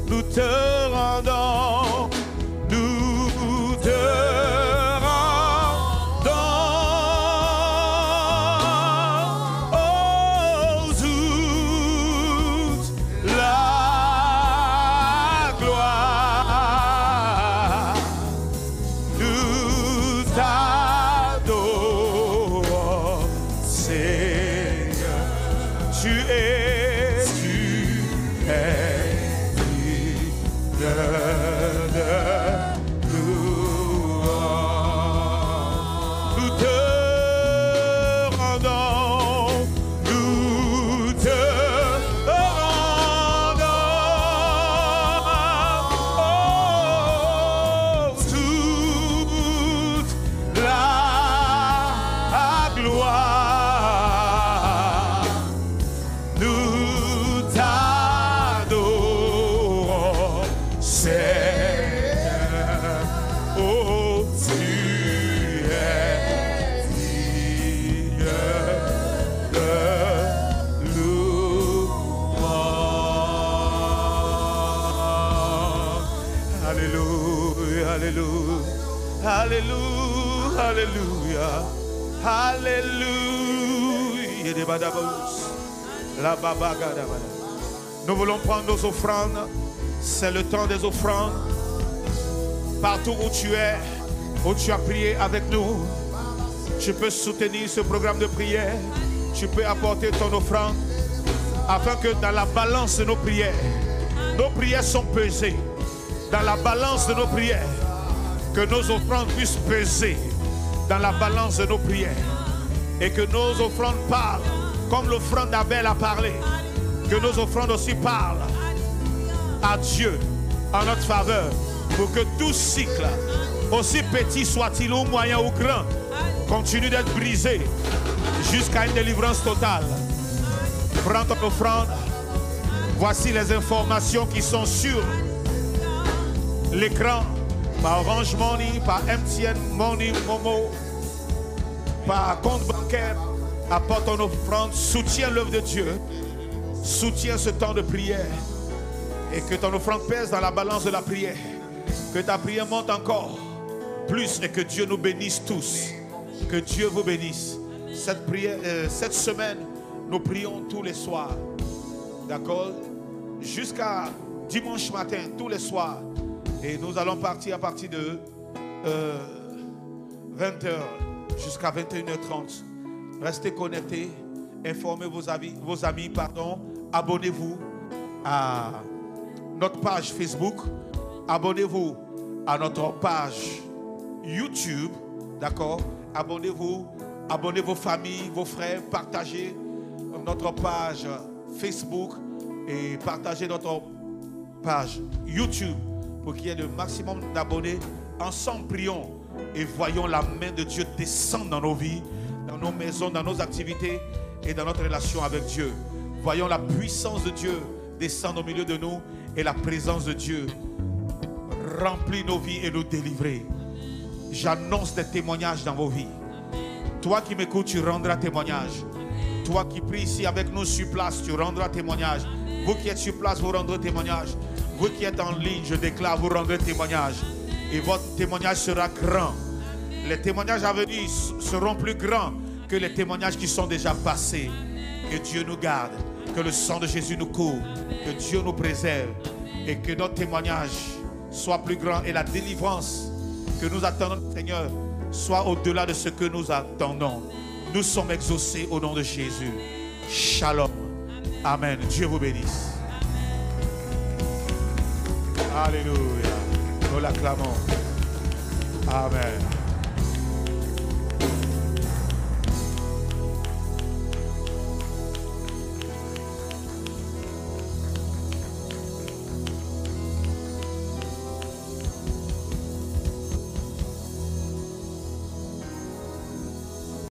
Nous te rendons, nous Alléluia, Alléluia. Nous voulons prendre nos offrandes. C'est le temps des offrandes. Partout où tu es, où tu as prié avec nous, tu peux soutenir ce programme de prière. Tu peux apporter ton offrande afin que dans la balance de nos prières sont pesées. Dans la balance de nos prières, que nos offrandes puissent peser dans la balance de nos prières. Et que nos offrandes parlent comme l'offrande d'Abel a parlé. Que nos offrandes aussi parlent à Dieu en notre faveur. Pour que tout cycle, aussi petit soit-il ou moyen ou grand, continue d'être brisé jusqu'à une délivrance totale. Prends ton offrande. Voici les informations qui sont sur l'écran. Par Orange Money, par MTN Money, Momo, par compte bancaire. Apporte ton offrande, soutiens l'œuvre de Dieu, soutiens ce temps de prière et que ton offrande pèse dans la balance de la prière, que ta prière monte encore plus et que Dieu nous bénisse tous, que Dieu vous bénisse. Cette prière, cette semaine, nous prions tous les soirs, d'accord, jusqu'à dimanche matin, tous les soirs. Et nous allons partir à partir de 20h jusqu'à 21h30. Restez connectés, informez vos amis, abonnez-vous à notre page Facebook, abonnez-vous à notre page YouTube, d'accord? Abonnez-vous, abonnez vos familles, vos frères, partagez notre page Facebook et partagez notre page YouTube pour qu'il y ait le maximum d'abonnés. Ensemble, prions et voyons la main de Dieu descendre dans nos vies, dans nos maisons, dans nos activités et dans notre relation avec Dieu. Voyons la puissance de Dieu descendre au milieu de nous et la présence de Dieu remplir nos vies et nous délivrer. J'annonce des témoignages dans vos vies. Toi qui m'écoutes, tu rendras témoignage. Toi qui pries ici avec nous sur place, tu rendras témoignage. Vous qui êtes sur place, vous rendrez témoignage. Vous qui êtes en ligne, je déclare, vous rendrez témoignage. Et votre témoignage sera grand. Les témoignages à venir seront plus grands que les témoignages qui sont déjà passés. Que Dieu nous garde, que le sang de Jésus nous couvre, que Dieu nous préserve et que notre témoignage soit plus grand et la délivrance que nous attendons, Seigneur, soit au-delà de ce que nous attendons. Nous sommes exaucés au nom de Jésus. Shalom. Amen. Dieu vous bénisse. Alléluia. Nous l'acclamons. Amen.